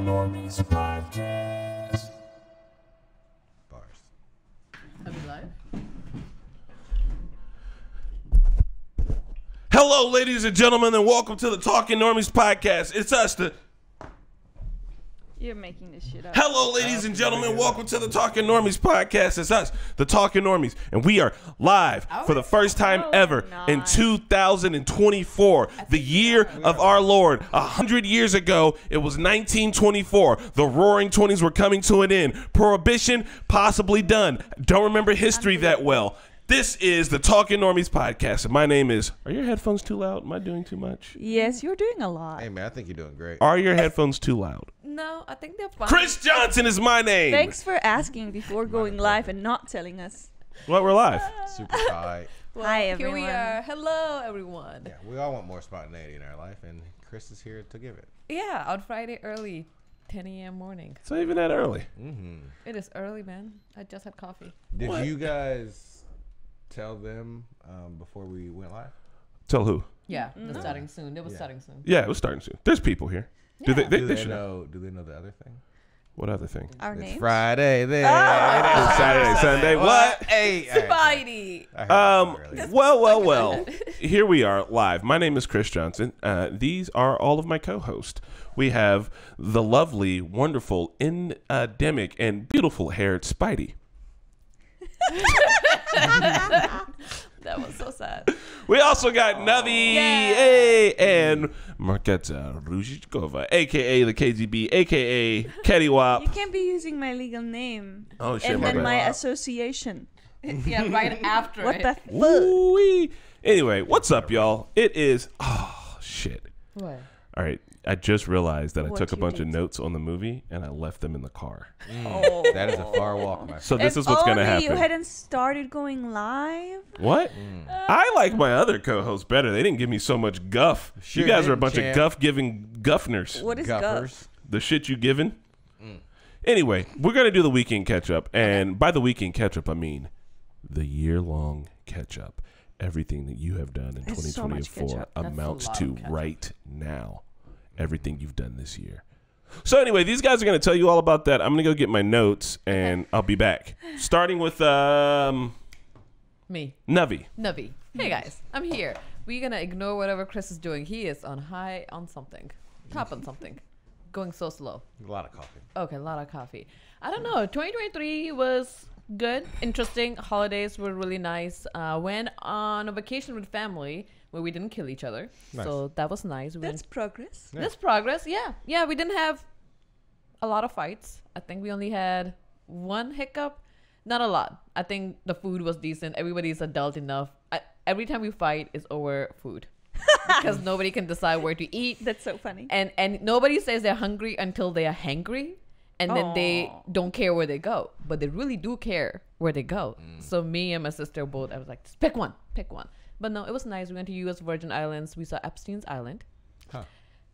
NORMIES podcast. Bars. Are we live? Hello, ladies and gentlemen, and welcome to the Talking Normies podcast. It's us, You're making this shit up. Hello, ladies and gentlemen, welcome to the Talking Normies podcast. It's us, the Talking Normies, and we are live for the first time ever in 2024, the year of our Lord. 100 years ago, it was 1924. The Roaring Twenties were coming to an end. Prohibition possibly done. Don't remember history that well. This is the Talking Normies podcast, and my name is... Are your headphones too loud? Am I doing too much? Yes, you're doing a lot. Hey man, I think you're doing great. Are your headphones too loud? No, I think they're fine. Chris Johnson is my name. Thanks for asking before going live and not telling us. Well, we're live. Super shy. Well, Hi, Here everyone. we are. Hello, everyone. Yeah, we all want more spontaneity in our life, and Chris is here to give it. Yeah, on Friday early, 10 a.m. morning. It's not even that early. Mm-hmm. It is early, man. I just had coffee. Did What? you guys tell them before we went live? Tell who? Yeah, they're starting soon. They were starting soon. Yeah, it was starting soon. There's people here. Do Yeah. they Do they should know? Do they know the other thing? What other thing? Our It's names? Friday. There. It's Saturday, Sunday. What? Hey. Spidey. I heard that earlier. Well. Here we are live. My name is Chris Johnson. These are all of my co-hosts. We have the lovely, wonderful, endemic, and beautiful haired Spidey. That was so sad. We also got Navi, hey, and Marketa Ruzhikova, a.k.a. the KGB, a.k.a. Kettywop. You can't be using my legal name. Oh, shit, And my then bad. my association. Yeah, right after What it. the fuck? Ooh-wee. Anyway, what's up, y'all? It is... Oh, shit. What? All right. I just realized that I What took a you bunch of did. notes on the movie, and I left them in the car. Oh. That is a far walk, my friend. So this is what's going to Only happen. you hadn't started going live? What? I like my other co-hosts better. They didn't give me so much guff. Sure You guys are a didn't, bunch champ. of guff-giving guffners. What is Guffers. Guff? The shit you giving. Anyway, we're going to do the weekend catch-up. And by the weekend catch-up, I mean the year-long catch-up. Everything that you have done in There's so much 2024 catch-up. That's a amounts lot to of catch-up. right now. Everything you've done this year. So anyway, these guys are going to tell you all about that. I'm going to go get my notes, and I'll be back. Starting with Me. Navi. Navi. Hey, guys. I'm here. We're going to ignore whatever Chris is doing. He is on high on something. Top on something. Going so slow. A lot of coffee. Okay, a lot of coffee. I don't know. 2023 was good, interesting. Holidays were really nice. Went on a vacation with family where we didn't kill each other. Nice. So that was nice. We That's went, progress. Yeah. that's progress. Yeah. Yeah, we didn't have a lot of fights. I think we only had one hiccup. Not a lot. I think the food was decent. Everybody's adult enough. Every time we fight, it's over food. Because nobody can decide where to eat. That's so funny. And nobody says they're hungry until they are hangry, and then they Aw. don't care where they go, but they really do care where they go. So me and my sister both, I was like, just pick one. But no, it was nice. We went to U.S. Virgin Islands. We saw Epstein's Island. Huh.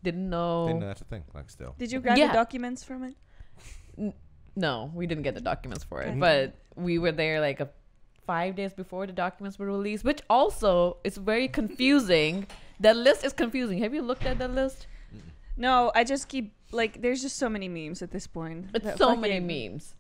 Didn't know. Didn't know that's a thing. Like still. Did you grab Yeah. the documents from it? No, we didn't get the documents for it, but we were there like 5 days before the documents were released, which also is very confusing. That list is confusing. Have you looked at that list? No, I just keep, like, there's just so many memes at this point. It's That so many fucking- memes.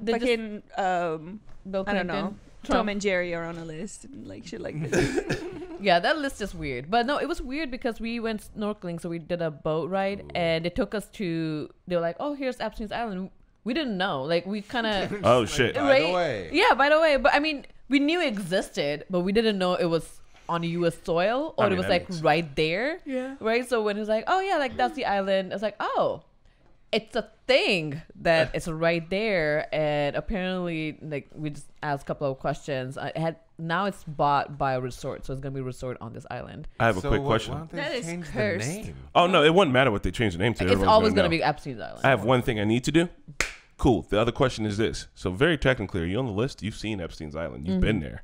They just- Fucking, Bill I don't Clinton, know. Trump. Tom and Jerry are on a list and like shit like this. Yeah, that list is weird. But no, it was weird because we went snorkeling, so we did a boat ride, and they took us to. They were like, "Oh, here's Epstein's Island." We didn't know. Like we kind of. Oh, shit. By the way. Yeah, by the way. But I mean, we knew it existed, but we didn't know it was on U.S. soil or I mean, it was that like makes- right there. Yeah. Right. So when it's like, "Oh yeah, like that's the island," it's like, "Oh." It's a thing that is right there, and apparently, like we just asked a couple of questions. Now it's bought by a resort, so it's gonna be a resort on this island. I have a quick Why question. don't they That is change the cursed. name? Oh, no, it wouldn't matter what they change the name to. It's Everyone's always gonna gonna know. be Epstein's Island. I have one thing I need to do. Cool. The other question is this. So very technically, are you on the list? You've seen Epstein's Island. You've been there.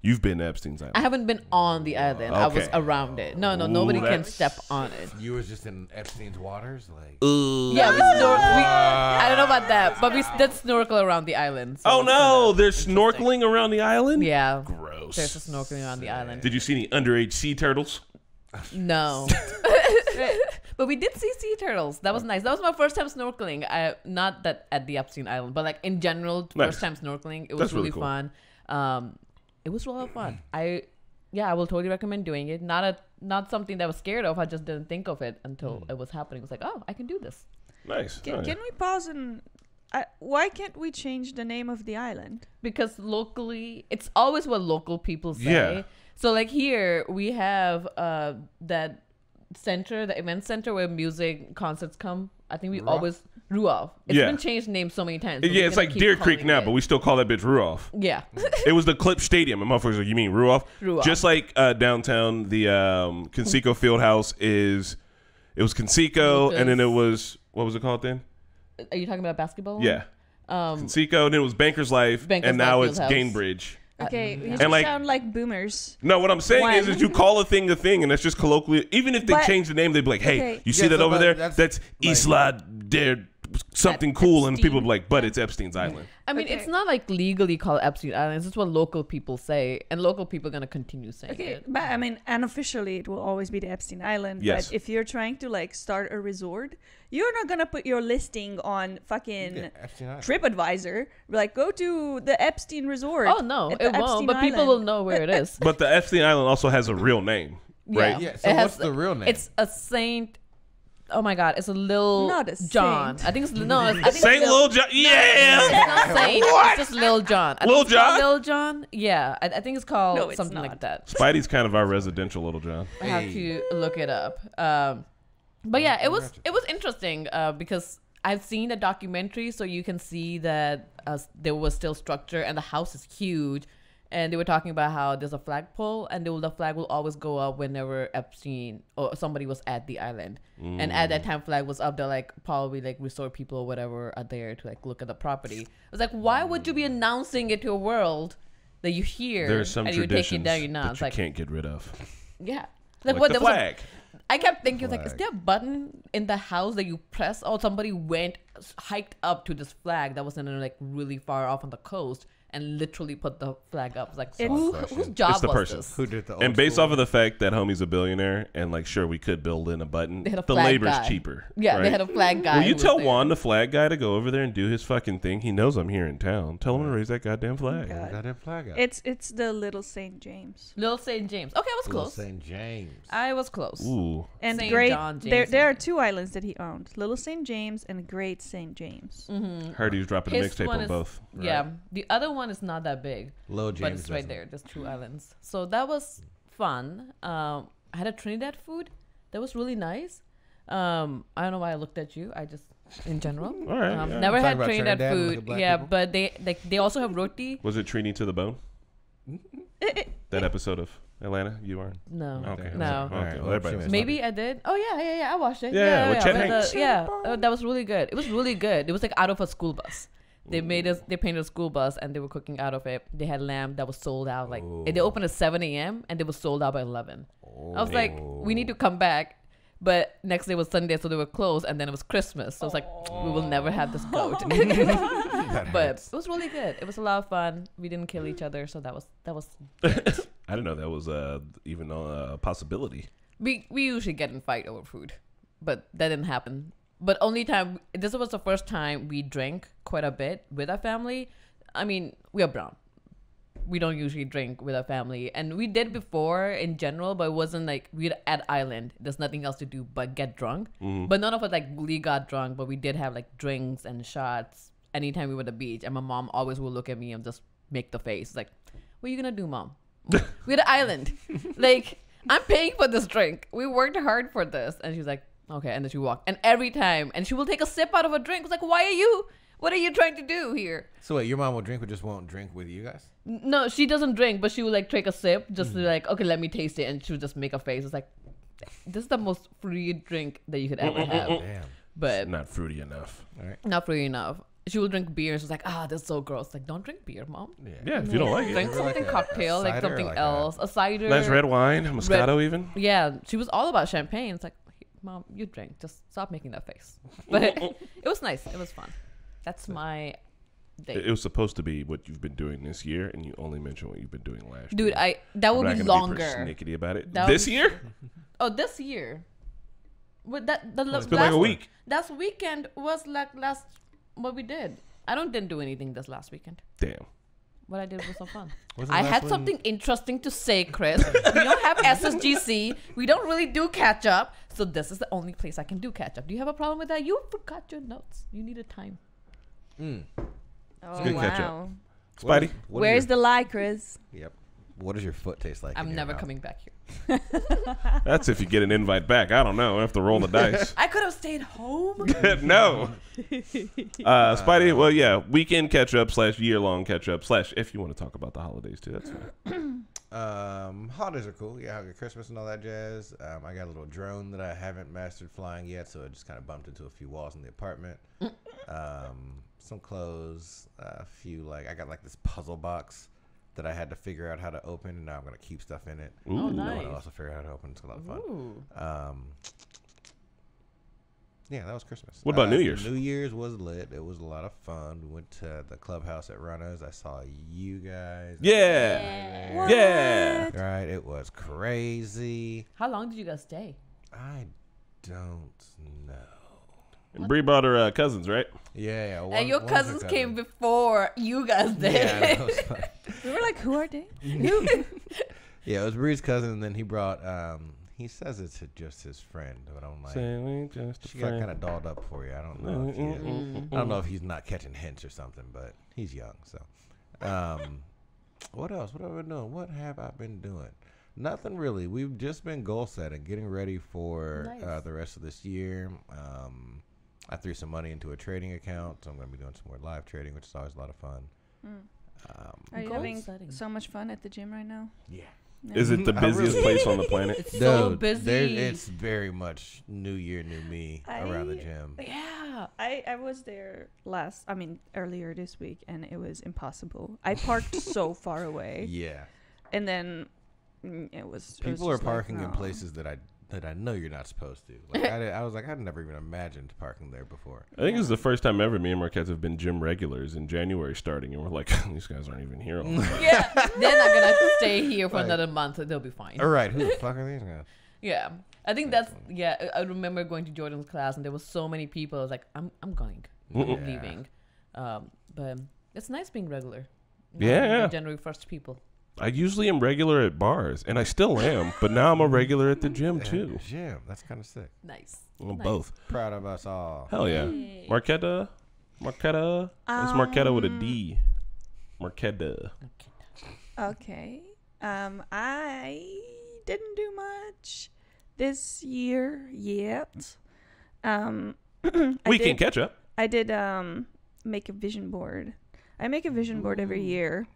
You've been to Epstein's Island. I haven't been on the island. I was Okay. around it. No, Ooh, nobody can that's- step on it. You was just in Epstein's waters, like. Yeah, I don't know about that, but we did snorkel around the island. So Oh, it's no. kinda There's interesting. snorkeling around the island? Yeah, Gross. there's a snorkeling around the island. Did you see any underage sea turtles? No, But we did see sea turtles. That was nice. That was my first time snorkeling. Not that at the Epstein Island, but like in general, first time snorkeling. It was really cool. fun. It was a lot of fun. I will totally recommend doing it. Not something that I was scared of. I just didn't think of it until it was happening. It was like, oh, I can do this. Nice. Can we pause and why can't we change the name of the island? Because locally, it's always what local people say. Yeah. So like here we have that center, the event center where music concerts come. I think we always Ruoff. It's been changed names so many times. So Yeah, it's like Deer Creek now, but we still call that bitch Ruoff. Yeah. It was the Clip Stadium, and motherfuckers like, you mean Ruoff? Ruoff. Just like downtown, the Conseco Fieldhouse it was Conseco, and then it was, what was it called then? Are you talking about basketball? Yeah. Conseco, and then it was Banker's Life, and now it's Gainbridge. Okay, you And just like- sound like boomers. No, what I'm saying When? is you call a thing, and that's just colloquially. Even if they But- change the name, they'd be like, "Hey, Okay. you see Yeah, that so, over but there? that's That's like- Isla de something At cool," and Epstein. people be like, "But it's Epstein's Island." I mean, Okay. it's not like legally called Epstein Island. It's just what local people say, and local people are gonna continue saying Okay, it. but I mean, unofficially, it will always be the Epstein Island. Yes. But if you're trying to like start a resort, you're not gonna put your listing on fucking Yeah, Epstein Island. TripAdvisor. Like, go to the Epstein Resort. Oh no, at it the won't. Epstein But people Island. will know where it is. But the Epstein Island also has a real name, right? Yeah, so It what's the real name? It's a Saint. Oh my God, it's a Lil Not a John. saint. I think it's no. I think Saint it's Lil John. Yeah. It's not Saint. It's just Lil John. I think Lil it's called John? Lil John. Yeah, I think it's called No, it's something not. like that. Spidey's kind of our residential Little John. I have to look it up. But yeah, it was interesting because I've seen a documentary, so you can see that there was still structure, and the house is huge. And they were talking about how there's a flagpole, and the flag will always go up whenever Epstein or somebody was at the island. And at that time, flag was up. They're like probably like resort people or whatever are there to like look at the property. I was like, why would you be announcing it to a world that you hear There's some and you take traditions it down? You're not. that It's you like, can't get rid of, yeah. like what, the there was a- flag. I kept thinking, like, is Flag. there a button in the house that you press? Oh, somebody hiked up to this flag that was in like really far off on the coast and literally put the flag up. It's like, whose job It's the was person. this? Who did the old And based school off of the fact that homie's a billionaire, and like, sure, we could build in a button. They had a The flag labor's guy. cheaper. Yeah, right? they had a flag guy. Will who you was tell there. Juan, the flag guy, to go over there and do his fucking thing? He knows I'm here in town. Tell him to raise that goddamn flag. God. Got that flag out. It's the Little Saint James. Little St. James. Okay, I was Little close. St. James. I was close. Ooh. And Saint Great. John There James are Saint. 2 islands that he owned: Little Saint James and Great Saint James. Heard he was dropping a His mixtape one on is- both. Yeah, the other one is not that big, Low but James. it's right there. There's 2 islands. So that was fun. I had a Trinidad food that was really nice. I don't know why I looked at you. I just, in general, All right. yeah. never Talk had about Trinidad Trinidad and look food. at black Yeah, people. but they also have roti. Was it Trini to the bone? That episode of Atlanta you are? No, Okay. no. Okay. All right, Well, well, everybody she was was- Maybe I did. Oh yeah. I watched it. Yeah, with Chet Hanks. That was really good. It was really good. It was like out of a school bus. They painted a school bus and they were cooking out of it. They had lamb that was sold out. Like they opened at 7 a.m. and they were sold out by 11. I was like, we need to come back. But next day was Sunday, so they were closed, and then it was Christmas. So it's like, we will never have this goat. But it was really good. It was a lot of fun. We didn't kill each other, so that was. I didn't know that was even a possibility. We usually get in fight over food, but that didn't happen. But this was the first time we drank quite a bit with our family. I mean, we are brown. We don't usually drink with our family, and we did before in general, but it wasn't like we're at island. There's nothing else to do but get drunk. But none of us like really got drunk, but we did have like drinks and shots anytime we were at the beach. And my mom always would look at me and just make the face like, "What are you gonna do, Mom? We're at island. Like, I'm paying for this drink. We worked hard for this." And she's like, "Okay." And then she walked. And every time, and she will take a sip out of a drink. It's like, what are you trying to do here? So wait, your mom will drink, but just won't drink with you guys? No, she doesn't drink, but she will like take a sip just to like, okay, let me taste it. And she would just make a face. It's like, this is the most free drink that you could ever have. Damn. But Not fruity enough. All right. not free enough. She will drink beer. She's like, this is so gross. Like, don't drink beer, Mom. Yeah, if you don't like it. Drink Maybe like something a cocktail, like cider or something like else. A cider. Nice red wine, Moscato even. Yeah, she was all about champagne. It's like, Mom, you drink. Just stop making that face. But it was nice. It was fun. That's my day. It was supposed to be what you've been doing this year, and you only mentioned what you've been doing last Dude, year. that I'm would not be gonna longer. persnickety about it. That would This be- year? Oh, this year. With that, the It's been like a week. Last weekend was like last what we did. I didn't do anything this last weekend. Damn. What I did was so fun. Wasn't I last had one- something interesting to say, Chris. We don't have SSGC. We don't really do catch up. So this is the only place I can do catch up. Do you have a problem with that? You forgot your notes. You needed time. Oh, good catch up. wow. Spidey? What Where's is the lie, Chris? Yep. What does your foot taste like? in I'm your never mouth? coming back here. That's if you get an invite back. I don't know. I have to roll the dice. I could have stayed home. No. Spidey, well, yeah. Weekend catch up / year-long catch up / if you want to talk about the holidays too. That's fine. Holidays are cool. Yeah, I got Christmas and all that jazz. I got a little drone that I haven't mastered flying yet, so it just kind of bumped into a few walls in the apartment. Some clothes, a few I got this puzzle box that I had to figure out how to open, and now I'm gonna keep stuff in it. Ooh. Oh, I nice. want to also figure out how to open. It's a lot of fun. Ooh. Yeah, that was Christmas. What about New Year's? New Year's was lit. It was a lot of fun. We went to the clubhouse at Runner's. I saw you guys. Yeah. Yeah. Right. It was crazy. How long did you guys stay? I don't know. And Bree brought her cousins, right? Yeah. And your cousins came before you guys did. Yeah, that was fun. We were like, who are they? Yeah, it was Bree's cousin, and then he brought. He says it's just his friend, but I'm like, Saying just a she got friend. kind of dolled up for you. I don't know. I don't know if he's not catching hints or something, but he's young. So, what else? What have I been doing? What have I been doing? Nothing really. We've just been goal setting, getting ready for Nice. the rest of this year. I threw some money into a trading account, so I'm going to be doing some more live trading, which is always a lot of fun. Are you Goal having setting. so much fun at the gym right now? Yeah. Is it the I busiest really- place on the planet? It's so Dude, busy. it's very much New Year, New Me around the gym. Yeah. I was there earlier this week, and it was impossible. I parked so far away, Yeah. and then it was People are just like, parking in no. places that I know you're not supposed to. Like I was like, I'd never even imagined parking there before. I think it's the first time ever me and Marquette have been gym regulars in January starting, and we're like, these guys aren't even here all the time. Yeah. They're not going to stay here for Right. another month. They'll be fine. All right, who the fuck are these guys? Yeah. I think that's, yeah. I remember going to Jordan's class, and there was so many people. I was like, I'm going. I'm Yeah. leaving. But it's nice being regular. Yeah. The January 1st people. I usually am regular at bars, and I still am, but now I'm a regular at the gym too. Jim, that's kind of sick. Nice. Well, Nice. both. Proud of us all. Hell yeah. Marquetta. It's Marquetta with a D. Marquetta. Okay. I didn't do much this year yet. We can catch up. I did make a vision board. I make a vision board every year,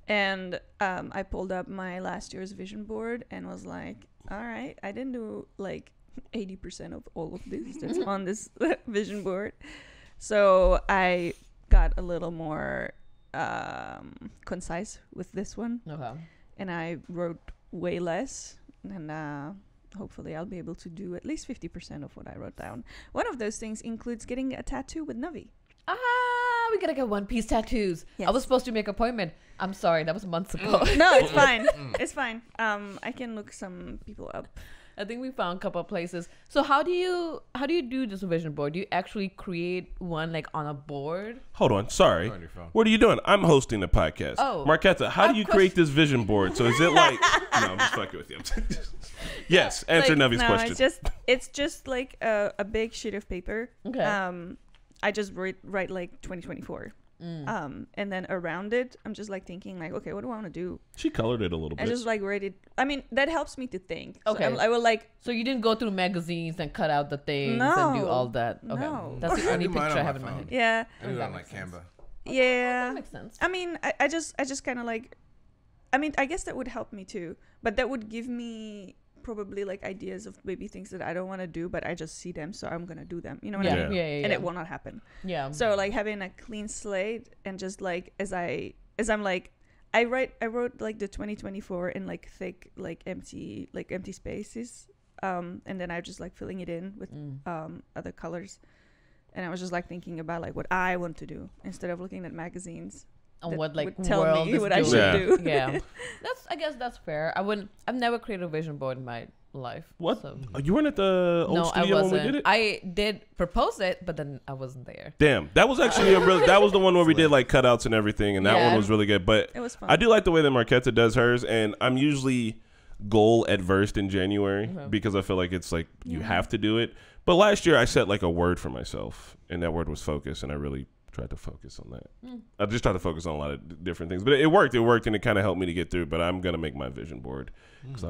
and I pulled up my last year's vision board and was like, all right, I didn't do 80% of all of this that's on this vision board. So I got a little more concise with this one, Okay. and I wrote way less, and hopefully I'll be able to do at least 50% of what I wrote down. One of those things includes getting a tattoo with Navi. We gotta get One Piece tattoos. Yes. I was supposed to make an appointment. I'm sorry, that was months ago. No, it's fine. It's fine. I can look some people up. I think we found a couple of places. So how do you do this vision board? Do you actually create one on a board? Hold on. Sorry. On your phone. What are you doing? I'm hosting the podcast. Oh. Marquetta, how do you create this vision board? So is it like... No, I'm just fucking with you. Yes, answer Navi's question. It's just like a big sheet of paper. Okay. I just write 2024. And then around it, I'm just thinking okay, what do I want to do? She colored it a little I bit. just write it. I mean, that helps me to think. So Okay. I will So you didn't go through magazines and cut out the things No. and do all that? Okay. No. That's the only I do mine picture I on have my in my phone. head. yeah. I do it that on makes sense. Canva. Yeah. That makes sense. I mean, I just kind of I guess that would help me too, but that would give me probably ideas of maybe things that I don't want to do, but I just see them, so I'm gonna do them. You know what I Yeah. mean? Yeah. And it will not happen. Yeah. So having a clean slate and just as I'm I wrote the 2024 in thick empty spaces, and then I just filling it in with other colors, and I was just thinking about what I want to do instead of looking at magazines. And that what would tell world me is what I doing. should do. Yeah. I guess that's fair. I've never created a vision board in my life. What? So. Oh, you weren't at the old No, I studio when we wasn't. did it? I did propose it, but then I wasn't there. Damn, that was actually that was the one where we did like cutouts and everything, and that Yeah. one was really good. But It was fun. I do like the way that Marquetta does hers, and I'm usually goal adverse in January because I feel like it's like you have to do it. But last year I set like a word for myself, and that word was focus, and I really tried to focus on that. I just tried to focus on a lot of different things, but it worked. It worked, and it kind of helped me to get through. But I'm gonna make my vision board because I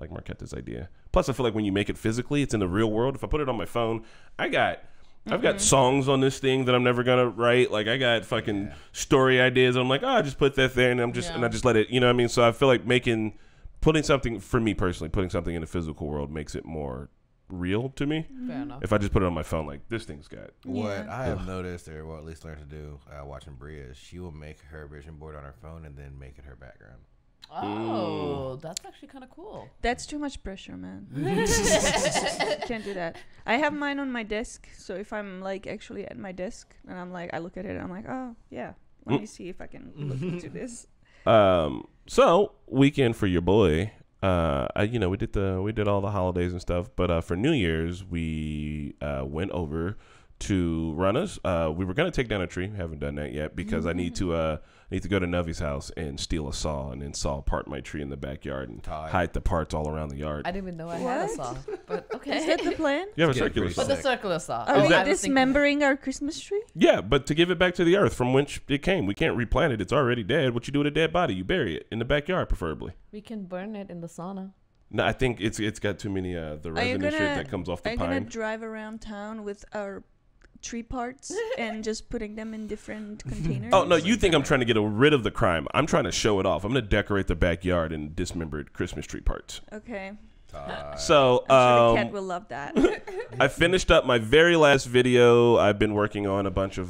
like Marquetta's idea. Plus, I feel like when you make it physically, it's in the real world. If I put it on my phone, I've got songs on this thing that I'm never gonna write. Like I got fucking story ideas. I'm like, oh, I just put that there, and I just let it. You know what I mean? So I feel like putting something in the physical world makes it more real to me. Fair enough. If I just put it on my phone, like this thing's got. What I have noticed, or well, at least learned to do watching Bria, is she will make her vision board on her phone and then make it her background. Oh, that's actually kind of cool. That's too much pressure, man. Can't do that. I have mine on my desk, so if I'm like actually at my desk and I'm like, I look at it, I'm like, oh yeah, let me see if I can look into this. So weekend for your boy. We did all the holidays and stuff, but for New Year's we went over to Runner's. We were gonna take down a tree. Haven't done that yet because I need to go to Nuvy's house and steal a saw and then saw part my tree in the backyard and hide the parts all around the yard. I didn't even know I had a What? saw, but okay. Is that the plan? You have a Yeah, circular pretty saw. But the circular saw. Are we I was thinking- dismembering our Christmas tree? Yeah, but to give it back to the earth from which it came. We can't replant it. It's already dead. What you do with a dead body? You bury it in the backyard, preferably. We can burn it in the sauna. No, I think it's got too many the resin and shit that comes off Are the you gonna pine. drive around town with our tree parts and just putting them in different containers? Oh no, you think I'm trying to get rid of the crime? I'm trying to show it off. I'm gonna decorate the backyard in dismembered Christmas tree parts. Okay. So I'm sure the cat will love that. I finished up my very last video. I've been working on a bunch of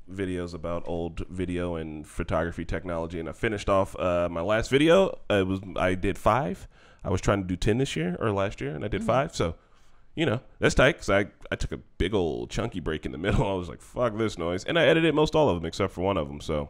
videos about old video and photography technology, and I finished off my last video. I did 5. I was trying to do 10 this year or last year, and I did 5. So, that's tight because I took a big old chunky break in the middle. I was like, fuck this noise. And I edited most all of them except for one of them. So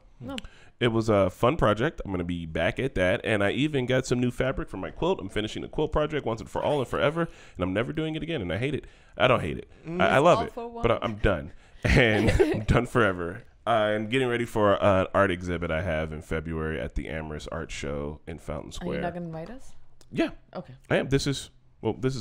it was a fun project. I'm going to be back at that. And I even got some new fabric for my quilt. I'm finishing the quilt project once and for all and forever. And I'm never doing it again. And I hate it. I don't hate it. I love it. But I'm done. And I'm done forever. I'm getting ready for an art exhibit I have in February at the Amherst Art Show in Fountain Are Square. you not gonna invite us? Yeah. Okay. I am. This is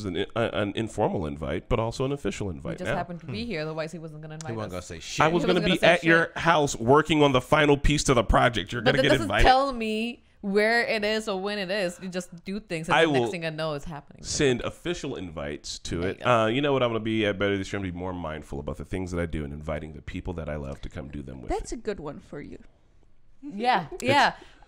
an informal invite, but also an official We invite just now. happened to be here. Otherwise, he wasn't gonna He invite wasn't gonna us. say shit. I was He going to wasn't be gonna say at your house working on the final piece to the project. You're going But to that get doesn't invited. tell me where it is or when it is. You just do things, and I the next will thing I know is happening. Send official invites to There it. you You know what I'm going to be at better this year? I'm going to be more mindful about the things that I do and inviting the people that I love to come do them with. That's a good one for you. Yeah.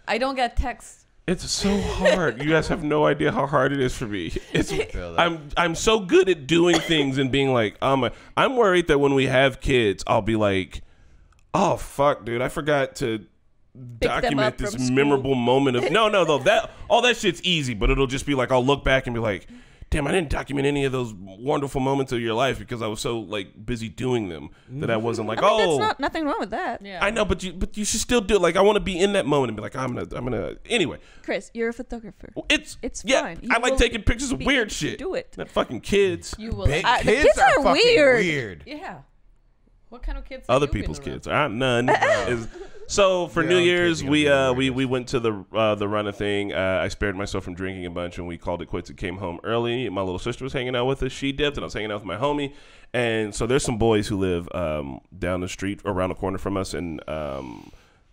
I don't get texts. It's so hard. You guys have no idea how hard it is for me. Feel that. I'm so good at doing things and being like, I'm worried that when we have kids, I'll be like, oh fuck, dude, I forgot to document up this from school. memorable moment of though that all that shit's easy, but it'll just be like I'll look back and be like, damn, I didn't document any of those wonderful moments of your life because I was so like busy doing them that I wasn't like, I mean, oh, that's nothing wrong with that. Yeah. I know, but you should still do it. Like I want to be in that moment and be like, I'm gonna anyway. Chris, you're a photographer. It's It's yeah. fine. You I like will taking pictures of be weird able to shit. do it. Not fucking kids. You will. Big the kids kids are fucking weird. Yeah. What kind of kids? Other have you been people's around? kids. None. So for Yeah, New I'm Year's, kidding. we I'm being we went to the runner thing. I spared myself from drinking a bunch, and we called it quits and came home early. My little sister was hanging out with us. She dipped, and I was hanging out with my homie. And so there's some boys who live down the street, around the corner from us, and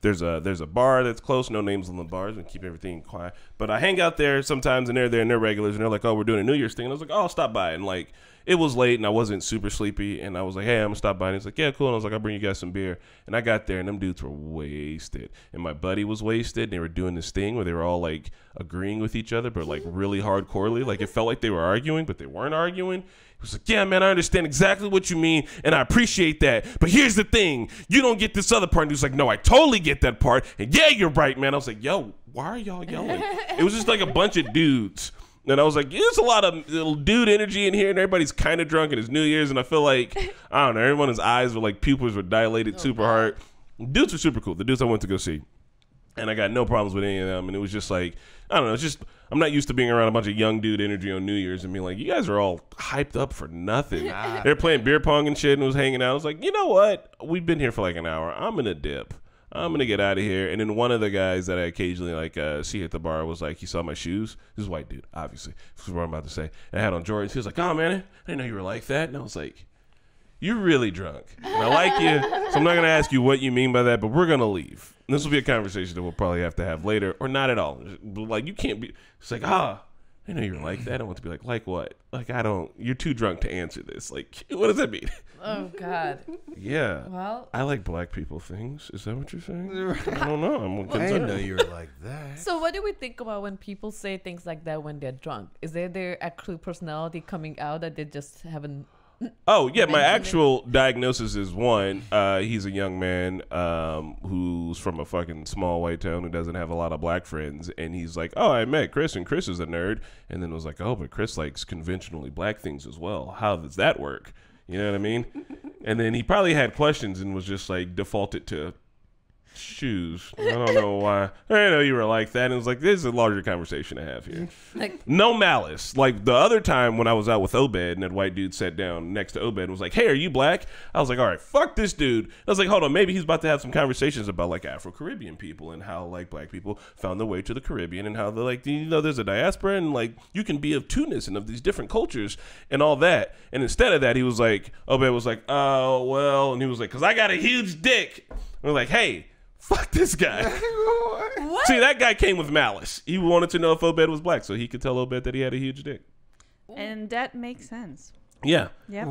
there's a bar that's close. No names on the bars, and keep everything quiet. But I hang out there sometimes, and they're there, and they're regulars, and they're like, "Oh, we're doing a New Year's thing." And I was like, "Oh, I'll stop by." And like, it was late, and I wasn't super sleepy, and I was like, "Hey, I'm gonna stop by." And he's like, "Yeah, cool." And I was like, "I'll bring you guys some beer." And I got there, and them dudes were wasted, and my buddy was wasted. And they were doing this thing where they were all like agreeing with each other, but like really hardcorely. Like it felt like they were arguing, but they weren't arguing. He was like, "Yeah, man, I understand exactly what you mean, and I appreciate that. But here's the thing: you don't get this other part." And he was like, "No, I totally get that part. And yeah, you're right, man." I was like, "Yo, why are y'all yelling?" It was just like a bunch of dudes. And I was like, there's a lot of little dude energy in here, and everybody's kind of drunk, and it's New Year's, and I feel like, I don't know, everyone's eyes were like, pupils were dilated super hard. Dudes were super cool. The dudes I went to go see. And I got no problems with any of them. And it was just like, I don't know, it's just, I'm not used to being around a bunch of young dude energy on New Year's and being like, you guys are all hyped up for nothing. They're playing beer pong and shit and was hanging out. I was like, you know what? We've been here for like an hour. I'm going to dip. I'm going to get out of here. And then one of the guys that I occasionally like see at the bar was like, he saw my shoes. This is a white dude, obviously. This is what I'm about to say. And I had on Jordans. He was like, oh, man, I didn't know you were like that. And I was like, you're really drunk. And I like you. So I'm not going to ask you what you mean by that, but we're going to leave. And this will be a conversation that we'll probably have to have later or not at all. Like, you can't be. It's like, I know you were like that. I want to be like what? Like, you're too drunk to answer this. Like, what does that mean? Oh, God. Yeah. Well, I like black people things. Is that what you're saying? I don't know. I'm I concerned. didn't know you were like that. so what do we think about when people say things like that when they're drunk? Is there their actual personality coming out that they just haven't? Oh, yeah. My mentioned it? actual diagnosis is one. He's a young man who's from a fucking small white town who doesn't have a lot of black friends. And he's like, oh, I met Chris, and Chris is a nerd. And then was like, oh, but Chris likes conventionally black things as well. How does that work? You know what I mean? And then he probably had questions and was just like defaulted to shoes. I don't know why. I didn't know you were like that. And it was like, this is a larger conversation to have here. Like, No malice. Like the other time when I was out with Obed and that white dude sat down next to Obed and was like, hey, are you black? I was like, all right, fuck this dude. I was like, hold on, maybe he's about to have some conversations about like Afro-Caribbean people and how like black people found their way to the Caribbean and how they're like, you know, there's a diaspora and like you can be of Tunis and of these different cultures and all that. And instead of that, he was like, Obed was like, oh, well, and he was like, because I got a huge dick. And we're like, hey, fuck this guy. what? See, that guy came with malice. He wanted to know if Obed was black so he could tell Obed that he had a huge dick. And that makes sense. Yeah. Yep.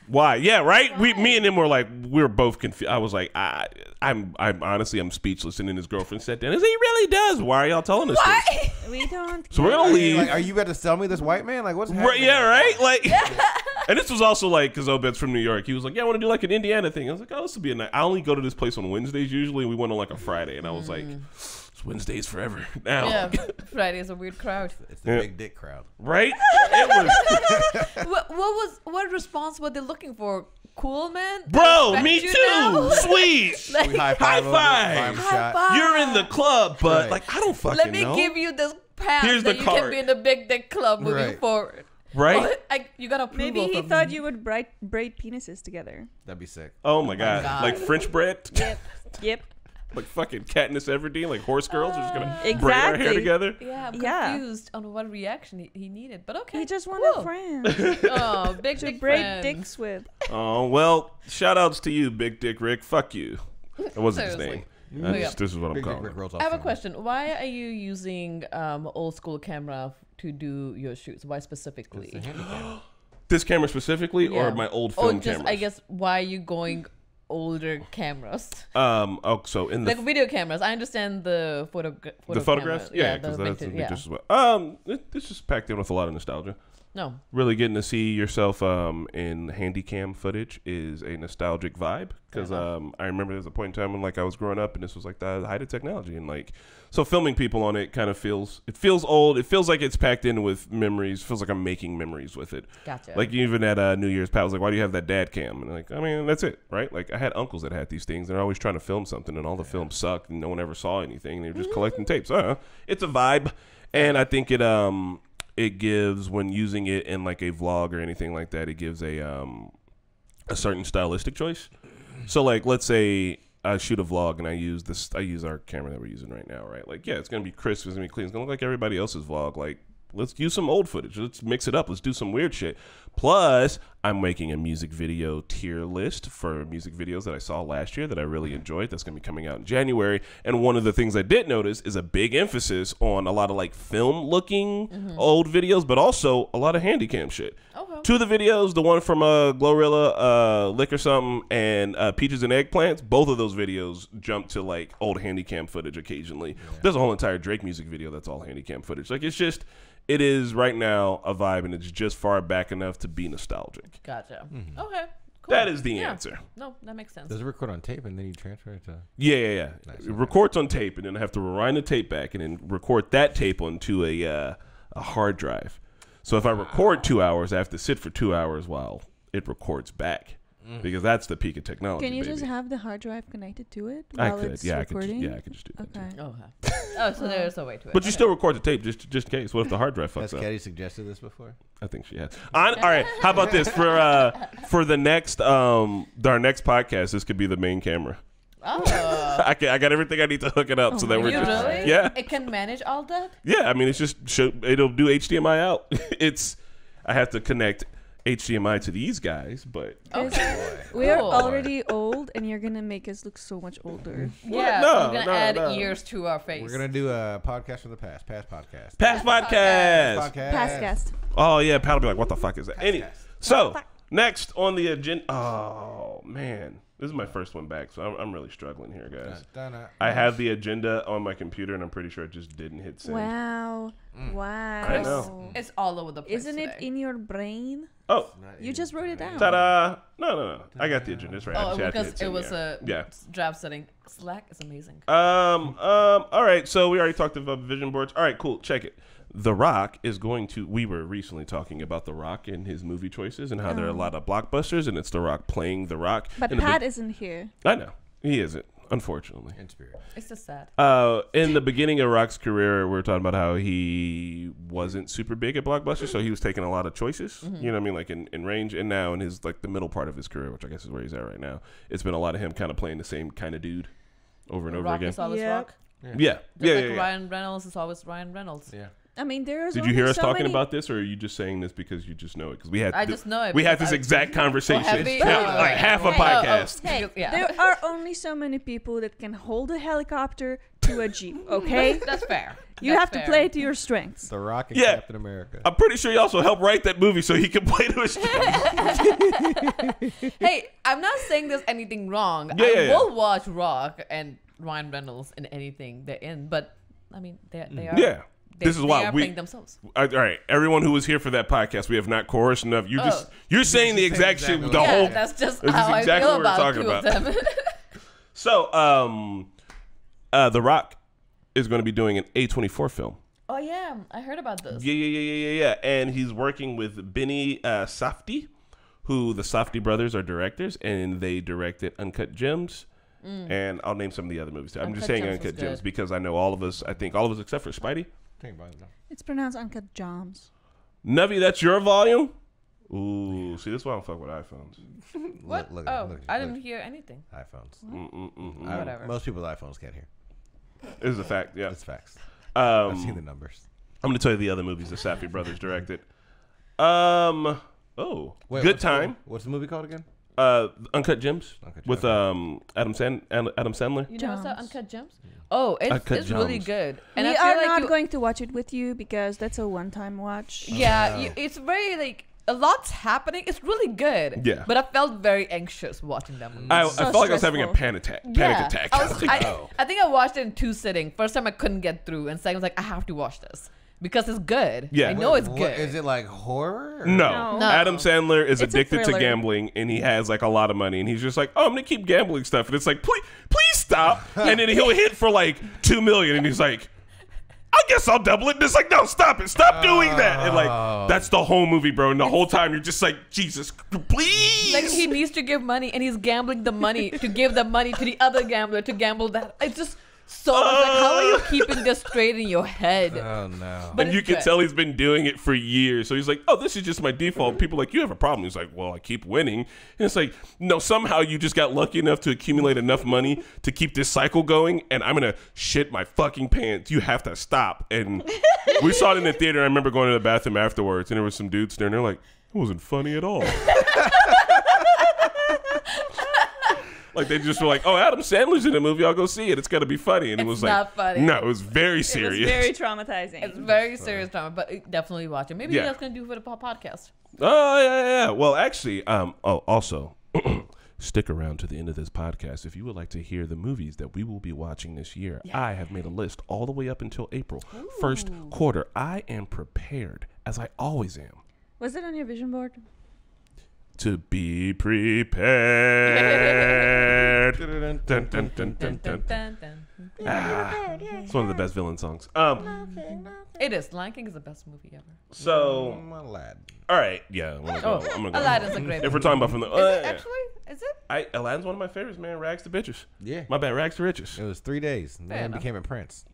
Why? Yeah, right? Me and him were like, we were both confused. I was like, I'm honestly, I'm speechless. And then his girlfriend sat down and said, he really does. Why are y'all telling us this? We don't. So we're going to leave. Like, are you about to sell me this white man? Like, what's happening? Right, yeah, right? Like, and this was also like, because Obed's from New York. He was like, yeah, I want to do like an Indiana thing. I was like, oh, this will be a night. I only go to this place on Wednesdays usually. We went on like a Friday. And I was like, it's Wednesdays forever now. Yeah, Friday is a weird crowd. It's the big dick crowd. Right? It was, What response were they looking for? Cool, man? bro, Respect me you too. now? Sweet. Like, We high High five. five. high five. You're in the club, but Right. like, I don't fucking Let me know. give you this pass Here's that the you card. can be in the big dick club moving Right. forward. Right? Oh, you got approval Maybe he from thought me. you would braid penises together. That'd be sick. Oh my god. God. Like French bread? Yep. Like fucking Katniss Everdeen, like horse girls are just gonna braid our hair Exactly. together. Yeah, I'm Yeah. confused on what reaction he needed. But okay. He just wanted cool. friends Oh, big to dick braid friends. dicks with. Oh well, shout outs to you, Big Dick Rick. Fuck you. That wasn't his Seriously. name. Yeah. This is what I'm Big dick calling Rick him. rolls off I have a tongue. question. Why are you using old school camera to do your shoots? Why specifically? It's a handicap. This camera specifically, or Yeah. my old film just cameras? I guess why are you going older cameras? Oh, so in the Like video cameras. I understand the photo photographs, yeah, because the that's vintage, just as well. It's just packed in with a lot of nostalgia. No. Really getting to see yourself in handy cam footage is a nostalgic vibe because I remember there's a point in time when like I was growing up and this was like the height of technology and like so filming people on it kind of feels old. It feels like it's packed in with memories. Feels like I'm making memories with it. Gotcha. Like even at New Year's, Pat was like, "Why do you have that dad cam?" And like, I mean, that's it, right? Like I had uncles that had these things. They're always trying to film something, and all the films sucked, and no one ever saw anything. They were just collecting tapes. It's a vibe, and I think it gives when using it in like a vlog or anything like that, it gives a certain stylistic choice. So like let's say I shoot a vlog and I use our camera that we're using right now, right? Like yeah, it's gonna be crisp, it's gonna be clean, it's gonna look like everybody else's vlog. Like let's use some old footage, let's mix it up, let's do some weird shit. Plus, I'm making a music video tier list for music videos that I saw last year that I really enjoyed. That's going to be coming out in January. And one of the things I did notice is a big emphasis on a lot of like film-looking old videos, but also a lot of handycam shit. Okay. Two of the videos, the one from Glorilla, Lick or Something, and Peaches and Eggplants, both of those videos jump to like old handycam footage occasionally. Yeah. There's a whole entire Drake music video that's all handycam footage. Like it's just... It is right now a vibe, and it's just far back enough to be nostalgic. Gotcha. Okay. Cool. That is the answer. No, that makes sense. Does it record on tape and then you transfer it to? Yeah. Nice. It records on tape, and then I have to rewind the tape back, and then record that tape onto a hard drive. So if I record 2 hours, I have to sit for 2 hours while it records back. because that's the peak of technology. Can you baby. just have the hard drive connected to it I while could, it's yeah, recording? I could just do that. Okay. Too. Oh, so there's a way to it. But you still record the tape just in case. What if the hard drive Has fucks up? Katie suggested this before? I think she has. All right, how about this for the next our next podcast? This could be the main camera. Oh. I got everything I need to hook it up so that we're You just really? yeah. It can manage all that? Yeah, I mean it's just it'll do HDMI out. I have to connect HDMI to these guys, but We are Cool. already old, and you're gonna make us look so much older. Yeah, No, I'm going to no, add no. ears to our face. We're gonna do a podcast from the past podcast. past podcast. Pastcast. Oh yeah, Pat will be like, what the fuck is that? So next on the agenda. Oh man, this is my first one back, so I'm really struggling here, guys. I have the agenda on my computer, and I'm pretty sure it just didn't hit send. Wow. Wow. I know. It's all over the place. Isn't it today. in your brain? Oh, You just wrote it down. ta-da! No. I got the agenda. It's right. I Oh, just had to because hit it send, was yeah. a draft setting. Slack is amazing. All right, so we already talked about vision boards. All right, cool. Check it. The Rock is going to. We were recently talking about The Rock and his movie choices and how there are a lot of blockbusters, and it's The Rock playing The Rock. But in the Pat isn't here. I know he isn't, unfortunately. In spirit. It's just sad. In the beginning of Rock's career, we were talking about how he wasn't super big at blockbusters, so he was taking a lot of choices. You know what I mean, like in range. And now in his like the middle part of his career, which I guess is where he's at right now, it's been a lot of him kind of playing the same kind of dude over and over Rock again. is always Yeah. Rock. Yeah. Just like Ryan Reynolds is always Ryan Reynolds. Yeah. I mean, there's. Did you hear only us so talking many- about this, or are you just saying this because you just know it? Because we had I just know it we had because this I- exact conversation, have we? like half a Hey. podcast. Hey, Yeah. there are only so many people that can hold a helicopter to a jeep. Okay, That's fair. you That's have to fair. play to your strengths. The Rock and Yeah. Captain America. I'm pretty sure he also helped write that movie so he could play to his strengths. Hey, I'm not saying there's anything wrong. Yeah, I yeah, yeah. will watch Rock and Ryan Reynolds in anything they're in, but I mean, they are. Yeah. This is they why are we. playing themselves. All right, everyone who was here for that podcast, we have not coerced enough. You're saying the exact shit with the Yeah, whole. That's just this is how exactly I feel what we're about talking two about. of them. So, The Rock is going to be doing an A24 film. Oh yeah, I heard about this. Yeah. And he's working with Benny Safdie, who the Safdie brothers are directors, and they directed Uncut Gems. And I'll name some of the other movies too. I'm just Uncut saying Gems was Uncut Gems good. because I know all of us. I think all of us except for Spidey. Think about it. It's pronounced Uncut Gems. Nuvi, that's your volume. Ooh, see, this is why I don't fuck with iPhones. What? Look, oh, look, I look. didn't hear anything. iPhones. Whatever. Most people's iPhones can't hear. This is a fact. Yeah. That's facts. I've seen the I'm numbers. going to tell you the other movies the Safdie brothers directed. Good Time. What's the movie called again? Uncut Gems Uncut with Gems. Adam Sandler. You never saw Gems. Uncut Gems? Oh, Uncut it's really Gems. good. And We I feel are like not you, going to watch it with you because that's a one-time watch. Yeah, it's very like a lot's happening. It's really good. Yeah. But I felt very anxious watching that movie. I So felt like I was having a stressful. panic attack. I, was, I oh. think I watched it in 2 sittings. First time I couldn't get through, and second I was like, I have to watch this because it's good. Yeah. I know it's What- good. Is it like horror? or- No. No. Adam Sandler is It's a addicted to thriller. gambling, and he has like a lot of money, and he's just like, "Oh, I'm gonna keep gambling stuff," and it's like, "Please stop!" And then he'll hit for like $2 million, and he's like, "I guess I'll double it." And it's like, "No, stop it! Stop doing that!" And like, that's the whole movie, bro. And the whole time you're just like, "Jesus, please!" Like he needs to give money, and he's gambling the money to give the money to the other gambler to gamble that. It's just so much. Like, how are you keeping this straight in your head? Oh no. But And you it's can good. tell he's been doing it for years. So he's like, "Oh, this is just my default." People are like, "You have a problem." He's like, "Well, I keep winning." And it's like, no, somehow you just got lucky enough to accumulate enough money to keep this cycle going, and I'm going to shit my fucking pants. You have to stop. And we saw it in the theater. I remember going to the bathroom afterwards, and there was some dudes there, and they're like, "It wasn't funny at all." Like they just were like, "Oh, Adam Sandler's in the movie. I'll go see it. It's gonna be funny." And it It's was like, not funny. no, it was very It was serious. very traumatizing. It's very serious drama, but definitely watch it. Maybe Yeah. that's gonna do for the podcast. Oh yeah. Well, actually, also, stick around to the end of this podcast if you would like to hear the movies that we will be watching this year. I have made a list all the way up until April, first quarter. I am prepared, as I always am, Was it on your vision board? to be prepared. bird. Dun, Dun, dun, dun, dun, dun. Dun, dun. It's one of the best villain songs. It is. Lion King is the best movie ever. So, Aladdin. all right, yeah. I'm gonna go. Aladdin's a great If we're movie. talking about from the, Is it actually? Is it? Aladdin's one of my favorites, man. Rags to bitches. Yeah. My bad. Rags to riches. It was 3 days. Man enough. became a prince.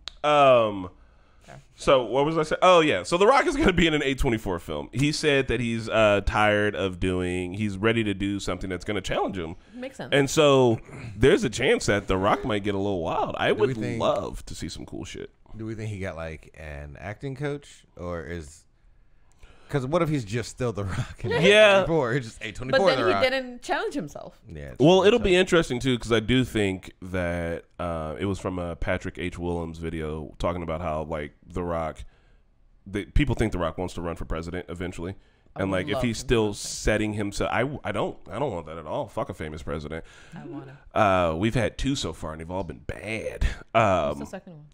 So what was I saying? Oh yeah. So The Rock is going to be in an A24 film. He said that he's tired of he's ready to do something that's going to challenge him. Makes sense. And so there's a chance that The Rock might get a little wild. I would we think- love to see some cool shit. Do we think he got like an acting coach, or is? Because what if he's just still The Rock? In Yeah. A24, it's just A24. but then The he Rock. didn't challenge himself. Yeah. it's- Well, it'll it's be a- interesting too because I do think that it was from a Patrick H. Willems video talking about how like The Rock, people think The Rock wants to run for president eventually, I and would like if love he's him to still run for setting himself, I don't want that at all. Fuck a famous president. I want him. We've had 2 so far and they've all been bad. What's the second one?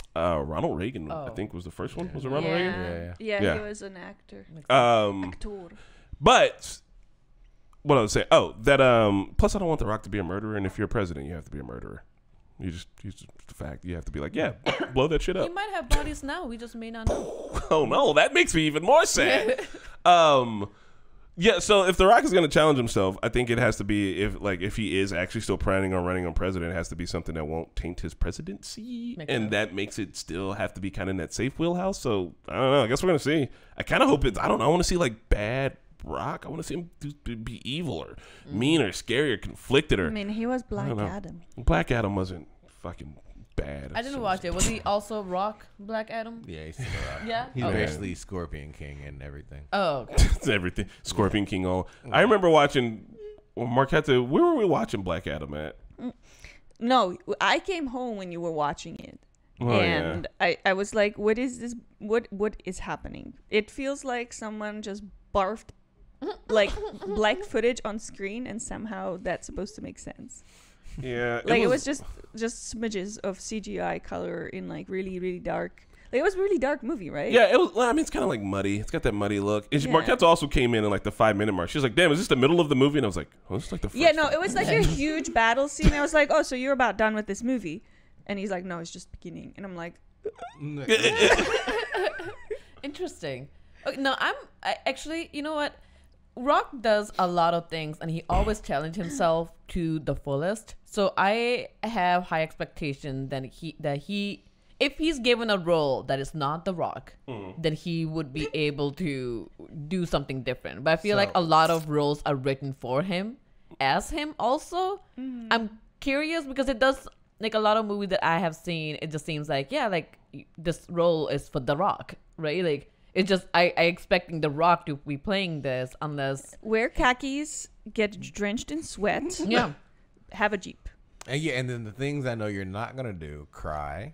Ronald Reagan, I Oh. think was the first one. Was it Ronald Reagan? Yeah. Yeah, Yeah. he was an actor. Makes sense. But what I was saying, plus I don't want The Rock to be a murderer, and if you're a president, you have to be a murderer. You just the fact you have to be like, yeah, blow that shit He up. might have bodies now. We just may not know. Oh no, that makes me even more sad. Yeah, so if The Rock is going to challenge himself, I think it has to be if he is actually still planning on running on president, it has to be something that won't taint his presidency, Makes and sense. that makes it still have to be kind of in that safe wheelhouse. So I don't know. I guess we're gonna see. I kind of hope it's. I don't know. I want to see like bad Rock. I want to see him be evil or mean or scary or conflicted or. I mean, he was Black know. Adam. Black Adam wasn't fucking bad. I didn't watch it. Was he also Rock Black Adam? Yeah, he's still The Rock. Yeah? He's Okay. basically Scorpion King and everything. Oh, okay. It's everything. Scorpion King. All. I remember watching. Well, Marquetta, where were we watching Black Adam at? No, I came home when you were watching it. Oh, And I was like, what is this? What is happening? It feels like someone just barfed like black footage on screen, and somehow that's supposed to make sense. Yeah. Like it was just smidges of CGI color in like really, really dark. Like it was a really dark movie, right? Yeah, it was. Well, I mean, it's kind of like muddy. It's got that muddy look. And Yeah. Marquette also came in like the 5-minute mark. She was like, "Damn, is this the middle of the movie?" And I was like, "Oh, this is like the first." Yeah, no, it was like a huge battle scene. I was like, oh, so you're about done with this movie? And he's like, no, it's just beginning. And I'm like, Interesting. Okay, no, actually, you know what? Rock does a lot of things, and he always challenged himself to the fullest. So I have high expectation that he, if he's given a role that is not The Rock, then he would be able to do something different. But I feel like a lot of roles are written for him, as him also. I'm curious because it does, like a lot of movies that I have seen, it just seems like, yeah, like this role is for The Rock, right? Like it's just I expecting The Rock to be playing this unless wear khakis, get drenched in sweat, yeah. have a Jeep. And yeah, and then the things I know you're not gonna do: cry.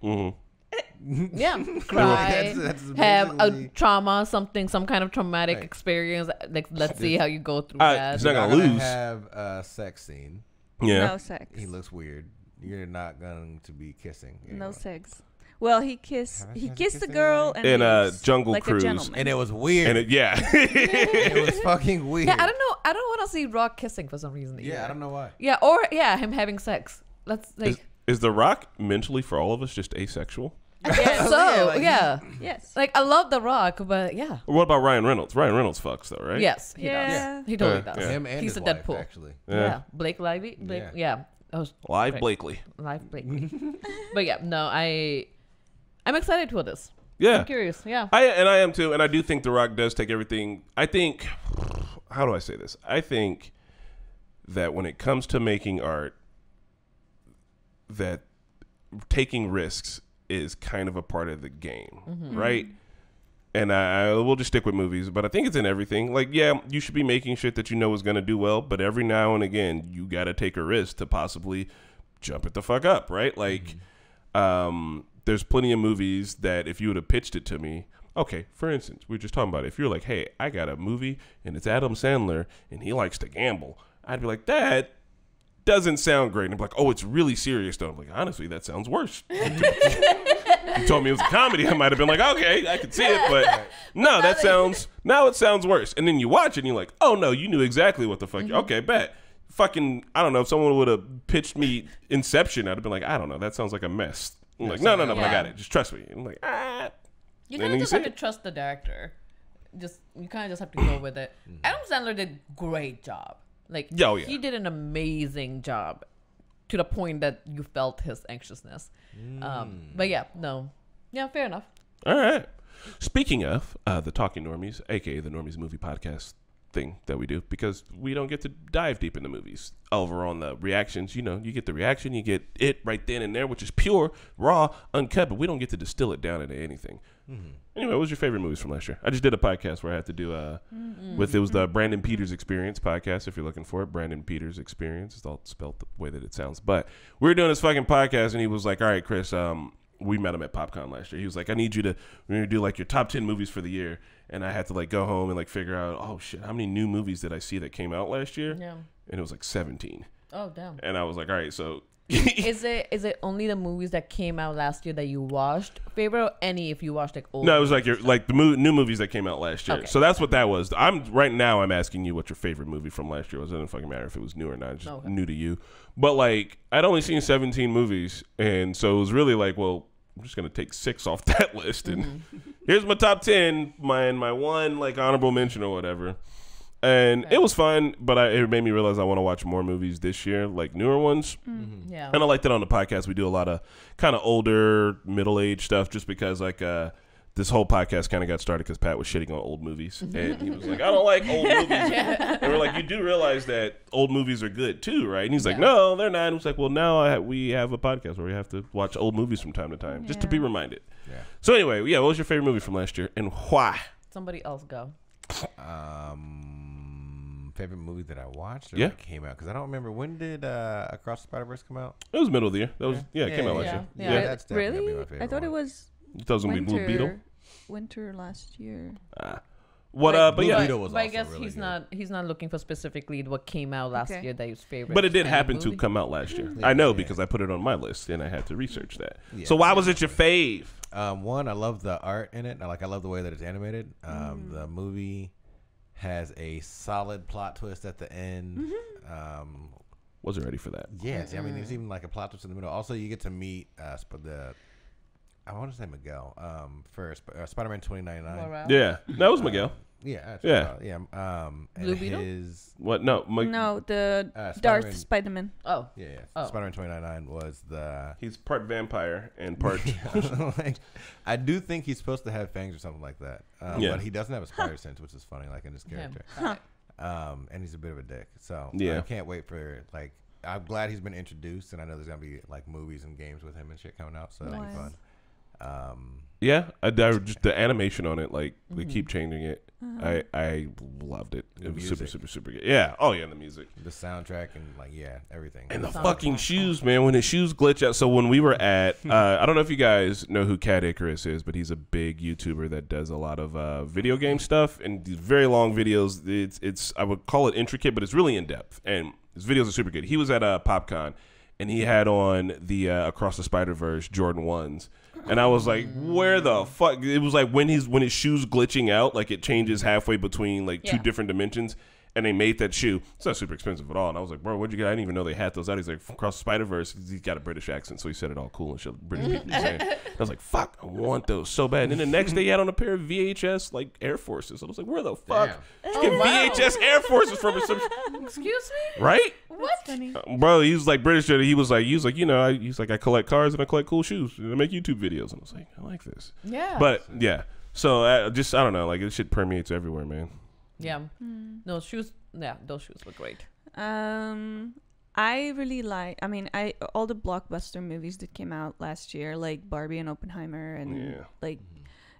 Yeah, cry, That's have a basically- trauma, some kind of traumatic Right. experience. Like, let's see how you go through He's that. not You're gonna lose. have a sex scene. Yeah. No sex. He looks weird. You're not going to be kissing. No anyone. sex. Well, he kissed Have I the kissed girl and In a leaves, Jungle like Cruise. a gentleman. And it was weird. And it was fucking weird. Yeah, I don't know. I don't want to see Rock kissing for some reason. Yeah, either. I don't know why. Yeah, or him having sex. Let's like. Is The Rock mentally for all of us just asexual? Yes. So yeah, like, Yes. like I love The Rock, but yeah. Or what about Ryan Reynolds? Ryan Reynolds fucks though, right? Yes, he Yeah. does. He totally Yeah. does. Him and He's his a wife, Deadpool. actually. Yeah. Blake Lively. Yeah. Oh, Live great. Blakely. Live Blakely. But yeah, no, I'm excited for this. Yeah. I'm curious. Yeah. I am too, and I do think The Rock does take everything. I think, how do I say this? I think that when it comes to making art, that taking risks is kind of a part of the game, right? And I will just stick with movies, but I think it's in everything. Like, yeah, you should be making shit that you know is going to do well, but every now and again, you got to take a risk to possibly jump it the fuck up, right? Like, there's plenty of movies that if you would have pitched it to me, okay, for instance, we were just talking about it. If you're like, hey, I got a movie and it's Adam Sandler and he likes to gamble, I'd be like, that doesn't sound great. And I'm like, oh, it's really serious though. I'm like, honestly, that sounds worse. You told me it was a comedy, I might have been like, okay, I could see it, but no, now it sounds worse. And then you watch it and you're like, oh no, you knew exactly what the fuck. Okay, bet. fucking, I don't know, if someone would have pitched me Inception, I'd have been like, I don't know, that sounds like a mess. I'm like, no, but I got it. Just trust me. I'm like, You kind of just have to trust the director. You kind of just have to go with it. Adam Sandler did great job. Like, he did an amazing job to the point that you felt his anxiousness. But yeah, fair enough. All right. Speaking of the Talking Normies, aka the Normies movie podcast thing that we do, because we don't get to dive deep into movies over on the reactions. You get the reaction, you get it right then and there, which is pure, raw, uncut, but we don't get to distill it down into anything. Anyway, what was your favorite movies from last year? I just did a podcast where I had to do it was the Brandon Peters Experience podcast. If you're looking for it, Brandon Peters Experience. It's all spelled the way that it sounds. But we were doing this fucking podcast, and he was like, all right, Chris, we met him at PopCon last year. He was like, we're going to do like your top 10 movies for the year. And I had to like go home and like figure out, oh shit, how many new movies did I see that came out last year? Yeah. And it was like 17. Oh, damn. And I was like, all right, so. Is it only the movies that came out last year that you watched? Favorite or any if you watched like old? No, it was like the new movies that came out last year. Okay. So that's what that was. I'm asking you what your favorite movie from last year was. It doesn't fucking matter if it was new or not. It's just new to you. But like, I'd only seen 17 movies, and so it was really like, well, I'm just gonna take 6 off that list, and here's my top 10, my one like honorable mention or whatever. And it was fun, but it made me realize I want to watch more movies this year, like newer ones. Yeah. And I like that on the podcast. We do a lot of kind of older, middle-aged stuff, just because like this whole podcast kind of got started because Pat was shitting on old movies, and he was like, "I don't like old movies." And we're like, "You do realize that old movies are good too, right?" And he's like, "No, they're not." And it's like, "Well, now we have a podcast where we have to watch old movies from time to time, just to be reminded." Yeah. So anyway, what was your favorite movie from last year, and why? Somebody else go. Favorite movie that I watched or that came out, because I don't remember, when did Across the Spider-Verse come out? It was middle of the year. That was it came out last year. Yeah. That's definitely gonna be my favorite. I thought it was. You thought it was gonna be Blue Beetle? Winter last year. But Blue yeah, Beetle was but I also guess really he's not looking for specifically what came out last year that he was favorite. but it did happen to come out last year. I know because I put it on my list and I had to research that. So why was it your fave? One, I love the art in it. I love the way that it's animated. The movie has a solid plot twist at the end. Wasn't ready for that. Yes, I mean, there's even like a plot twist in the middle. Also, you get to meet I want to say Miguel first, but Spider-Man 2099. Yeah, that was Miguel. Yeah. Blue Beetle? What? No, No, the Darth Spider-Man. Oh. Yeah. Spider-Man 2099 was the... He's part vampire and part... I do think he's supposed to have fangs or something like that. But he doesn't have a spider sense, which is funny, like in his character. And he's a bit of a dick. So I can't wait for, like... I'm glad he's been introduced, and I know there's going to be, like, movies and games with him and shit coming out, so that'll be fun. I just the animation on it, like they keep changing it. I loved it. It was super good. Yeah. Oh yeah, and the music, the soundtrack, and everything. And the fucking shoes, man. When his shoes glitch out. So when we were at, I don't know if you guys know who Cat Icarus is, but he's a big YouTuber that does a lot of video game stuff and these very long videos. It's I would call it intricate, but it's really in depth, and his videos are super good. He was at PopCon, and he had on the Across the Spider-Verse Jordan 1s. And I was like, where the fuck? It was like when his shoe's glitching out, like it changes halfway between like two different dimensions. And they made that shoe. It's not super expensive at all. And I was like, bro, what'd you get? I didn't even know they had those out. He's like, Across the Spider-Verse. He's got a British accent, so he said it all cool and shit. British people saying. I was like, fuck, I want those so bad. And then the next day he had on a pair of VHS like Air Forces. I was like, where the fuck? Let's get VHS Air Forces from him. Excuse me? Right? What? Bro, he was like British. He was like, I collect cars and I collect cool shoes and I make YouTube videos. And I was like, I like this. Yeah. But yeah. So I don't know. Like this shit permeates everywhere, man. Yeah. No, shoes. Yeah, those shoes look great. I really like. I mean, all the blockbuster movies that came out last year, like Barbie and Oppenheimer, and like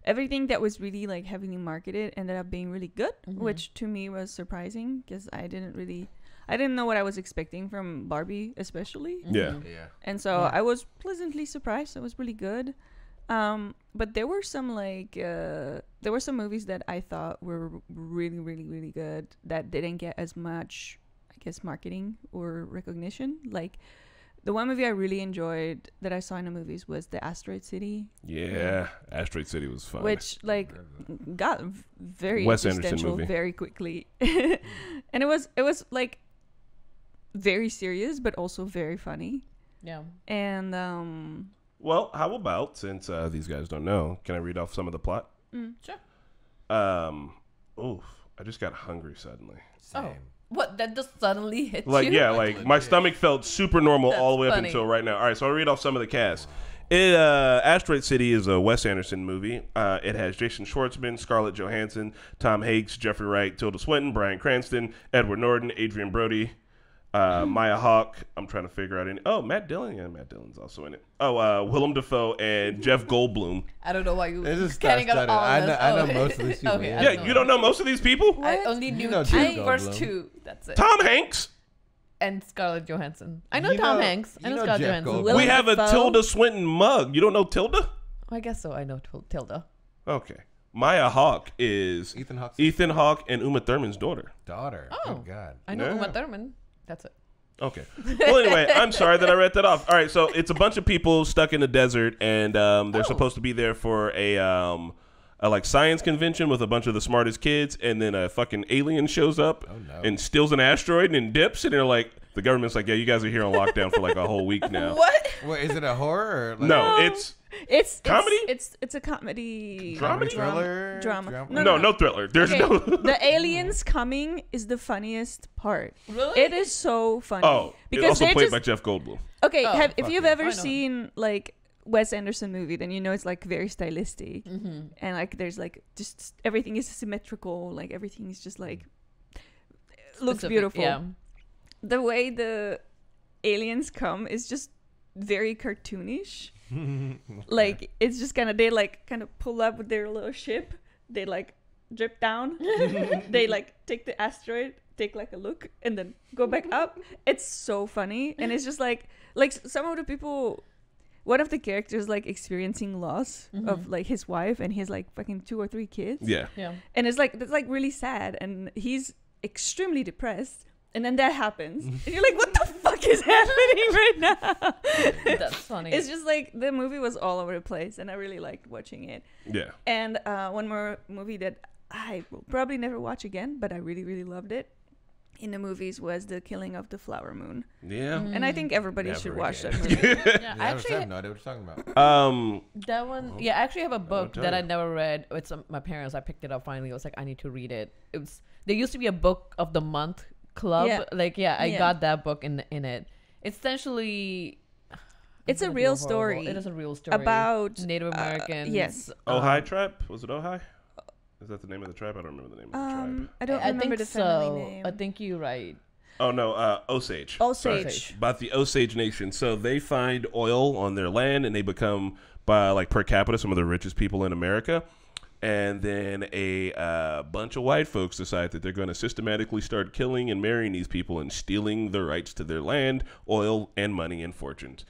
everything that was really like heavily marketed, ended up being really good, which to me was surprising because I didn't know what I was expecting from Barbie, especially. Yeah. And so I was pleasantly surprised. It was really good. But there were some movies that I thought were really, really, really good that didn't get as much, I guess, marketing or recognition. Like the one movie I really enjoyed that I saw in the movies was The Asteroid City. Yeah, Asteroid City was fun. Which like got very Wes Anderson existential movie. very quickly, and it was like very serious but also very funny. Yeah. And Well, how about, since these guys don't know, can I read off some of the plot? Sure. Oof, I just got hungry suddenly. Same. Oh. What? That just suddenly hit Like, you? yeah, like my stomach felt super normal That's all the way up funny. until right now. All right, so I'll read off some of the cast. Asteroid City is a Wes Anderson movie. It has Jason Schwartzman, Scarlett Johansson, Tom Hanks, Jeffrey Wright, Tilda Swinton, Bryan Cranston, Edward Norton, Adrian Brody, Maya Hawke. I'm trying to figure out any. Oh, Matt Dillon. Yeah, Matt Dillon's also in it. Oh, Willem Dafoe and Jeff Goldblum. I don't know why you It's just getting up all I this. know Oh. most of these people. Okay, yeah. I Yeah, know. you don't know most of these people? I only You knew know two, Jeff first Goldblum. two. That's it. Tom Hanks. And Scarlett Johansson. I know You Tom know- Hanks. I you know know Scarlett Jeff Johansson. Goldblum. Willem We have a Dafoe. Tilda Swinton mug. You don't know Tilda? I guess so. I know Tilda. Okay. Maya Hawke is Ethan Hawke's Ethan Hawke and Uma Thurman's daughter. daughter. Oh. Oh God. I know Yeah. Uma Thurman. That's it. Okay. Well, anyway, I'm sorry that I read that off. All right, so it's a bunch of people stuck in the desert, and they're supposed to be there for a like science convention with a bunch of the smartest kids, and then a fucking alien shows up and steals an asteroid and dips, and they're like, the government's like, yeah, you guys are here on lockdown for like a whole week now. What? Wait, is it a horror? Or like No, it's Comedy? Comedy? It's a comedy. Dramedy? thriller? Drama. no thriller. There's Okay, no. the aliens coming is the funniest part. Really? It is so funny. Oh, because it's also they're played just by Jeff Goldblum. okay. Oh, If you've it. ever I know. seen like Wes Anderson movie, then you know it's like very stylistic, Mm-hmm. and like there's like just everything is symmetrical. Like everything is just like looks Specific, beautiful. Yeah. The way the aliens come is just very cartoonish. Like it's just kind of they like kind of pull up with their little ship. They like drip down. They like take the asteroid, take like a look, and then go back up. It's so funny, and it's just like some of the people. One of the characters like experiencing loss of like his wife and his like fucking 2 or 3 kids. Yeah. Yeah. And it's like that's like really sad, and he's extremely depressed. And then that happens, and you're like, "What the fuck is happening right now?" That's funny. It's just like the movie was all over the place, and I really liked watching it. Yeah. And one more movie that I will probably never watch again, but I really, really loved it. In the movies was The Killing of the Flower Moon, Yeah. and I think everybody Never should watch again. that movie. yeah, I I actually actually have no idea what you're talking about. that one. Yeah, I actually have a book tell that you. I never read. With my parents, I picked it up finally. I was like, I need to read it. It was there used to be a book of the month club. Yeah. Like I Yeah. got that book in it. It's essentially. It's a I'm gonna real do horrible. story It is a real story about Native Americans. yes. Ojai tribe? Was it Ojai? Is that the name of the tribe? I don't remember the name of the tribe. I don't I remember think the family so. name. I think you're right. Oh no, Osage. Sorry. Osage. About the Osage Nation. So they find oil on their land, and they become, by like per capita, some of the richest people in America. And then a bunch of white folks decide that they're going to systematically start killing and marrying these people and stealing the rights to their land, oil, and money and fortunes.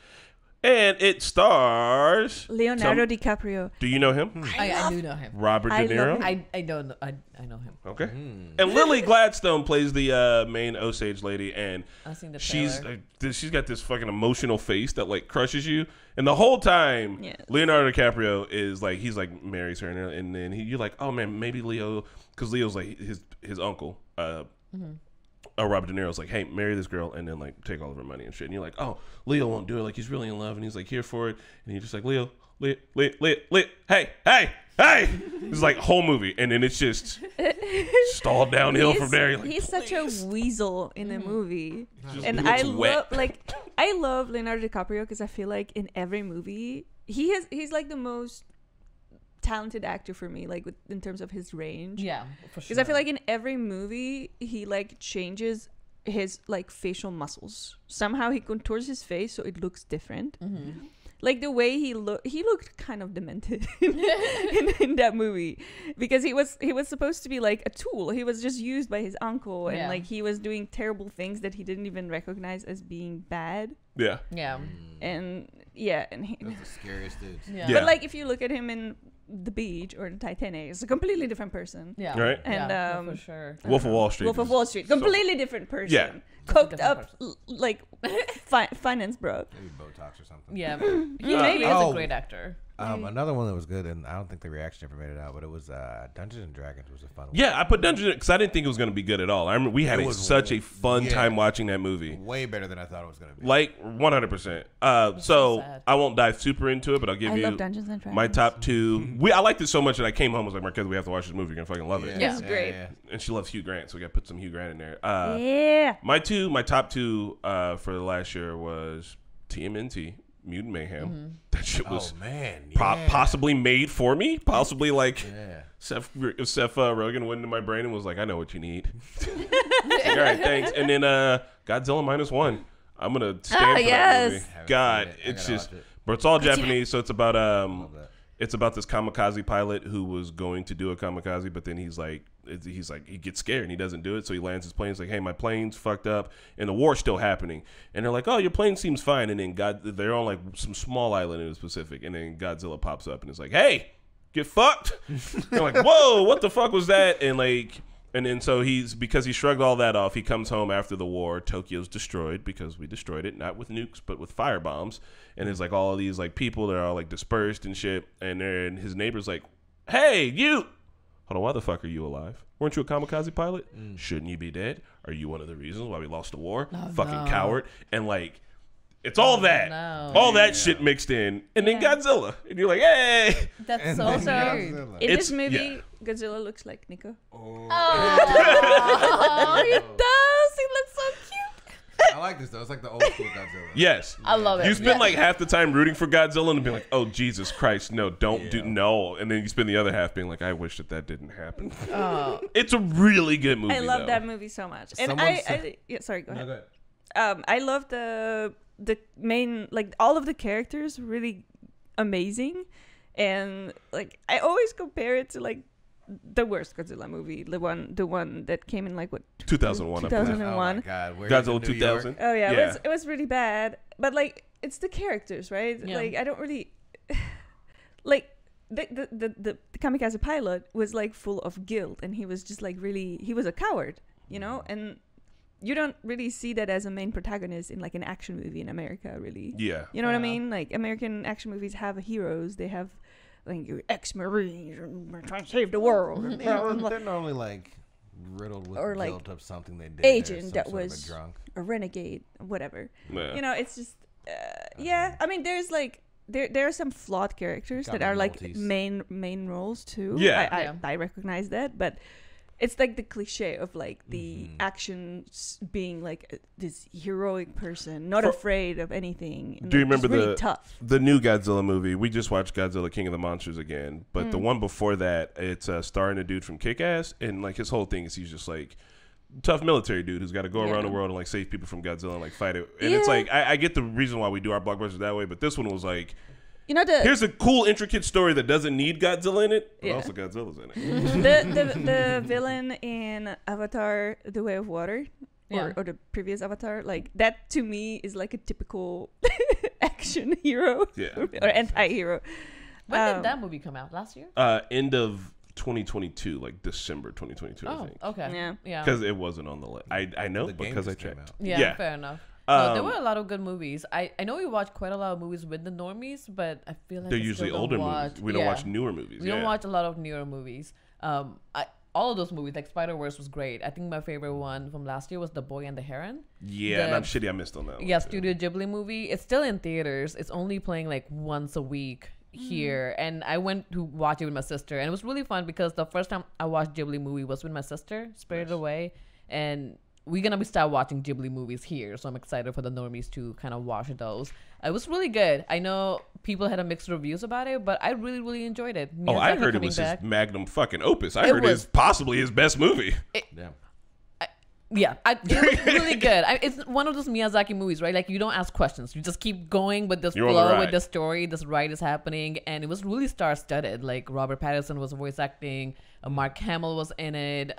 And it stars Leonardo some- DiCaprio. Do you know him? I do know him. Robert I De love Niro. him. I don't know. I know him. Okay. And Lily Gladstone plays the main Osage lady, and I've seen the she's trailer. she's got this fucking emotional face that like crushes you. And the whole time, Yes. Leonardo DiCaprio is like he's like marries her, and then you're like, oh man, maybe Leo, because Leo's like his uncle. Robert De Niro's like, hey, marry this girl and then like take all of her money and shit. And you're like, oh, Leo won't do it. Like he's really in love and he's like here for it. And you're just like, Leo, hey. It's like whole movie, and then it's just stalled downhill from there. You're like, He's such a weasel in the movie, Just and looks I wet. love Leonardo DiCaprio because I feel like in every movie he's like the most talented actor for me, like in terms of his range. Yeah, for sure. Because I feel like in every movie he like changes his like facial muscles. Somehow he contours his face so it looks different. Like the way he looked kind of demented in that movie, because he was supposed to be like a tool. He was just used by his uncle, and Yeah. like he was doing terrible things that he didn't even recognize as being bad. yeah. Yeah. And yeah, and he, Those are the scariest dudes. Yeah. Yeah. but like if you look at him in The Beach or the Titanic, it's a completely different person. Yeah. Right. And, yeah, um, for sure. Wolf of Wall Street. Wolf of is- Wall Street, completely different person. Yeah. Coked Different up like finance bro. Maybe Botox or something. Yeah. He Maybe. is Oh. a great actor. Another one that was good, and I don't think the reaction ever made it out, but it was Dungeons and Dragons was a fun one. Yeah, I put Dungeons because I didn't think it was going to be good at all. I remember we had such a fun time watching that movie. Way better than I thought it was going to be. Like 100%. So I won't dive super into it, but I'll give you love Dungeons and Dragons. my top two. I liked it so much that I came home and was like, Marquez, we have to watch this movie. You're going to fucking love it. It's great. And she loves Hugh Grant, so we got to put some Hugh Grant in there. Yeah. My top two for the last year was TMNT. Mutant Mayhem. That shit was possibly made for me. Possibly like Seth Rogen went into my brain and was like, I know what you need. Like, all right, thanks. And then Godzilla -1. I'm gonna stand for that movie. God, it's just, but it's all Japanese, so it's about this kamikaze pilot who was going to do a kamikaze, but then he's like he gets scared and he doesn't do it, so he lands his plane. He's like, hey, my plane's fucked up and the war's still happening. And they're like, oh, your plane seems fine. And then they're on like some small island in the Pacific, and then Godzilla pops up and it's like, hey, get fucked. They're like, whoa, what the fuck was that? And then so because he shrugged all that off, he comes home after the war. Tokyo's destroyed because we destroyed it, not with nukes, but with fire bombs. And there's like all of these like people that are all like dispersed and shit. And then his neighbor's like, hey, you. Hold on, why the fuck are you alive? Weren't you a kamikaze pilot? Shouldn't you be dead? Are you one of the reasons why we lost the war? Fucking coward. And like, it's all that. All that shit mixed in. And then Godzilla. And you're like, hey. That's so weird. In this movie, Godzilla looks like Nico. Oh, he does. He looks so cute. I like this though. It's like the old school Godzilla. Yes. I love it. You spend like half the time rooting for Godzilla and being like, oh, Jesus Christ, no, don't do, no. And then you spend the other half being like, I wish that didn't happen. It's a really good movie. I love that movie so much. And sorry, go ahead. No, go ahead. I love the main, like all of the characters really amazing. And like, I always compare it to like the worst Godzilla movie, the one that came in like what 2001. 2001. Oh my God, Godzilla 2000. Oh yeah, it was really bad. But like, it's the characters, right? Yeah. Like, I don't really like the kamikaze pilot was like full of guilt, and he was just like he was a coward, you know. And you don't really see that as a main protagonist in like an action movie in America, really. Yeah, you know what I mean? Like, American action movies have heroes. They have like your ex-Marines trying to save the world. They're normally like riddled with or guilt like of something they did. agent that was was drunk. a renegade, whatever. Yeah. You know, it's just I mean, there's like there are some flawed characters that are like Maltese. main roles too. Yeah. I recognize that, but it's like the cliche of like the actions being like this heroic person, not afraid of anything. And Do you like, remember really tough? the new Godzilla movie? We just watched Godzilla King of the Monsters again, but the one before that, it's starring a dude from Kick-Ass, and like his whole thing is he's just like tough military dude who's got to go around the world and like save people from Godzilla and like fight it. And it's like I get the reason why we do our blockbusters that way, but this one was like, you know, here's a cool, intricate story that doesn't need Godzilla in it, but also Godzilla's in it. the villain in Avatar: The Way of Water, or the previous Avatar, like that to me is like a typical action hero, or anti-hero. When did that movie come out? Last year? End of 2022, like December 2022, I think. Okay. Yeah. Because it wasn't on the list. I know The game because I just came checked. out. Yeah, fair enough. No, there were a lot of good movies. I know we watched quite a lot of movies with the Normies, but I feel like They're I usually still older don't watch, movies. We don't watch newer movies. We don't watch a lot of newer movies. All of those movies, like Spider-Verse was great. I think my favorite one from last year was The Boy and the Heron. Yeah, and I'm shitty I missed on that one. Yeah, Studio Ghibli movie. It's still in theaters. It's only playing like once a week here. And I went to watch it with my sister. And it was really fun because the first time I watched Ghibli movie was with my sister, Spirited Away. And we're going to start watching Ghibli movies here. So I'm excited for the Normies to kind of watch those. It was really good. I know people had mixed reviews about it, but I really, really enjoyed it. I heard it was his magnum fucking opus. I heard it was possibly his best movie. It was really good. It's one of those Miyazaki movies, right? Like, you don't ask questions. You just keep going with this flow, with the story. This ride is happening. And it was really star-studded. Like, Robert Pattinson was voice acting. Mark Hamill was in it.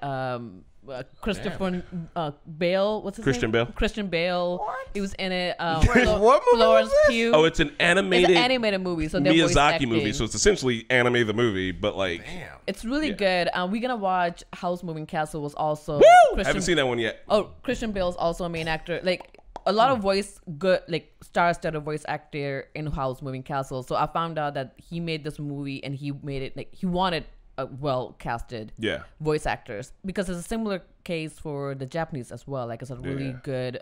Christopher Bale. What's his Christian name? Bale. Christian Bale. What? He was in it. What movie Florence was this? Pugh. Oh, it's an animated movie. So they're voice Miyazaki acting. movie. So it's essentially anime the movie, but like, it's really good. We're gonna watch House Moving Castle. Was also haven't seen that one yet. Oh, Christian Bale's also a main actor. Like, a lot of star-studded voice actor in-house moving castle. So I found out that he made this movie and he made it like he wanted well-casted voice actors, because it's a similar case for the Japanese as well. Like, it's a really good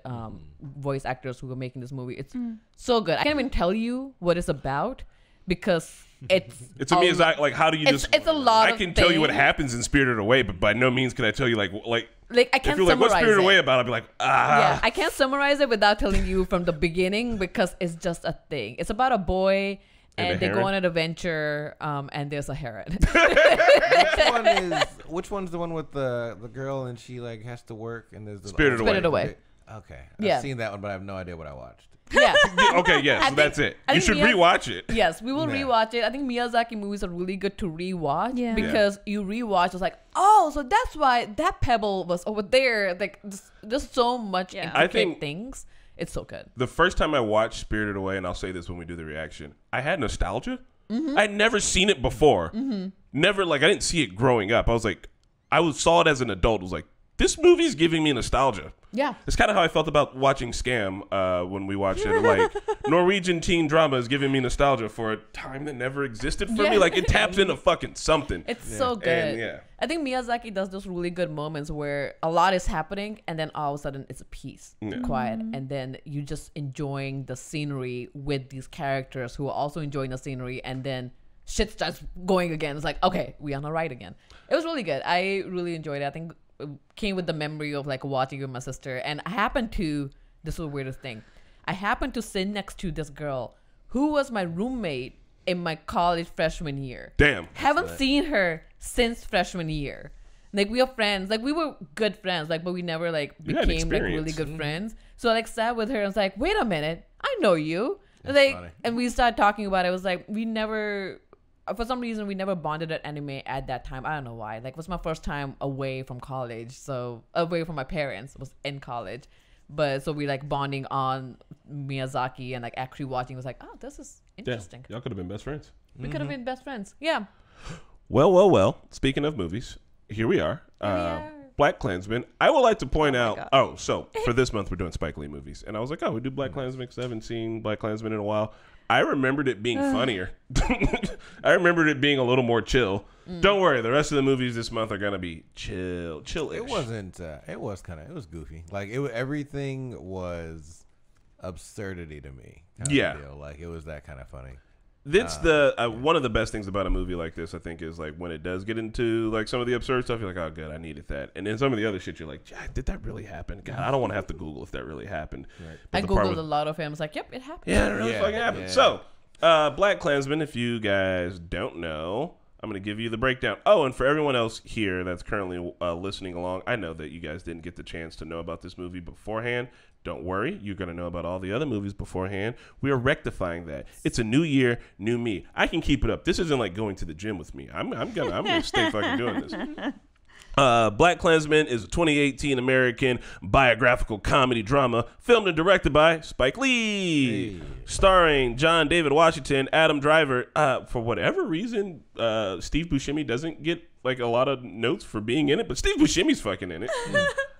voice actors who are making this movie. It's so good. I can't even tell you what it's about, because it's to me, it's like, how do you just? It's a lot. I can tell you what happens in Spirited Away, but by no means can I tell you like I can't if you're like, what's Spirited Away about? I'll be like, Yeah, I can't summarize it without telling you from the beginning, because it's just a thing. It's about a boy. And they go on an adventure, and there's a heron. Which one's the one with the girl and she like has to work and there's the Spirited Away. Okay, Yeah. I've seen that one, but I have no idea what I watched. Yeah. okay, yes, so that's it. You should rewatch it. Yes, we will rewatch it. I think Miyazaki movies are really good to rewatch because you rewatch. It's like, oh, so that's why that pebble was over there. Like, there's so much intricate things. It's so good. The first time I watched Spirited Away, and I'll say this when we do the reaction, I had nostalgia. I'd never seen it before. Never, like, I didn't see it growing up. I was like, saw it as an adult. I was like, this movie's giving me nostalgia. Yeah. It's kind of how I felt about watching Scam when we watched it. Like, Norwegian teen drama is giving me nostalgia for a time that never existed for me. Like, it taps into fucking something. It's so good. And, I think Miyazaki does those really good moments where a lot is happening and then all of a sudden it's a peace, quiet. And then you just enjoying the scenery with these characters who are also enjoying the scenery, and then shit starts going again. It's like, okay, we on the right again. It was really good. I really enjoyed it. I think came with the memory of like watching with my sister, and I happened to, this was the weirdest thing, I happened to sit next to this girl who was my roommate in my college freshman year. Damn. Haven't seen her since freshman year. Like, we are friends, like we were good friends, like, but we never like became like really good friends. So I like sat with her and was like, wait a minute, I know you. Like, funny. And we started talking about it. It was like, we never, for some reason, we never bonded at anime at that time. I don't know why. Like, it was my first time away from college. So, away from my parents. It was in college. But, so we, like, bonding on Miyazaki and, like, actually watching. It was like, oh, this is interesting. Y'all could have been best friends. We could have been best friends. Yeah. Well. Speaking of movies, here we are. BlacKkKlansman. I would like to point out. Oh, so for this month, we're doing Spike Lee movies. And I was like, oh, we do BlacKkKlansman because I haven't seen BlacKkKlansman in a while. I remembered it being funnier. I remembered it being a little more chill. Don't worry, the rest of the movies this month are gonna be chill-ish. It wasn't. It was goofy. Like, everything was absurdity to me. Kind of deal. Like, it was that kind of funny. That's one of the best things about a movie like this, I think, is like when it does get into like some of the absurd stuff, you're like, oh, good, I needed that. And then some of the other shit, you're like, Jack, did that really happen? God, I don't want to have to Google if that really happened. Right. I Googled a lot of him. I was like, yep, it happened. Yeah, it really fucking happened. Yeah. So, BlacKkKlansman, if you guys don't know, I'm going to give you the breakdown. Oh, and for everyone else here that's currently listening along, I know that you guys didn't get the chance to know about this movie beforehand. Don't worry, you're going to know about all the other movies beforehand. We are rectifying that. It's a new year, new me. I can keep it up. This isn't like going to the gym with me. I'm gonna stay fucking doing this. BlacKkKlansman is a 2018 American biographical comedy drama filmed and directed by Spike Lee, starring John David Washington, Adam Driver. For whatever reason, Steve Buscemi doesn't get like a lot of notes for being in it, but Steve Buscemi's fucking in it.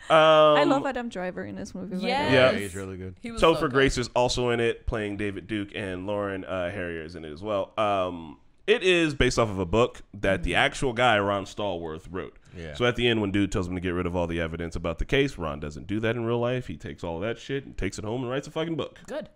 I love Adam Driver in this movie. Yeah, he's really good. Topher Grace is also in it, playing David Duke, and Lauren Harrier is in it as well. It is based off of a book that the actual guy, Ron Stallworth, wrote. Yeah. So at the end, when dude tells him to get rid of all the evidence about the case, Ron doesn't do that in real life. He takes all that shit and takes it home and writes a fucking book. Good.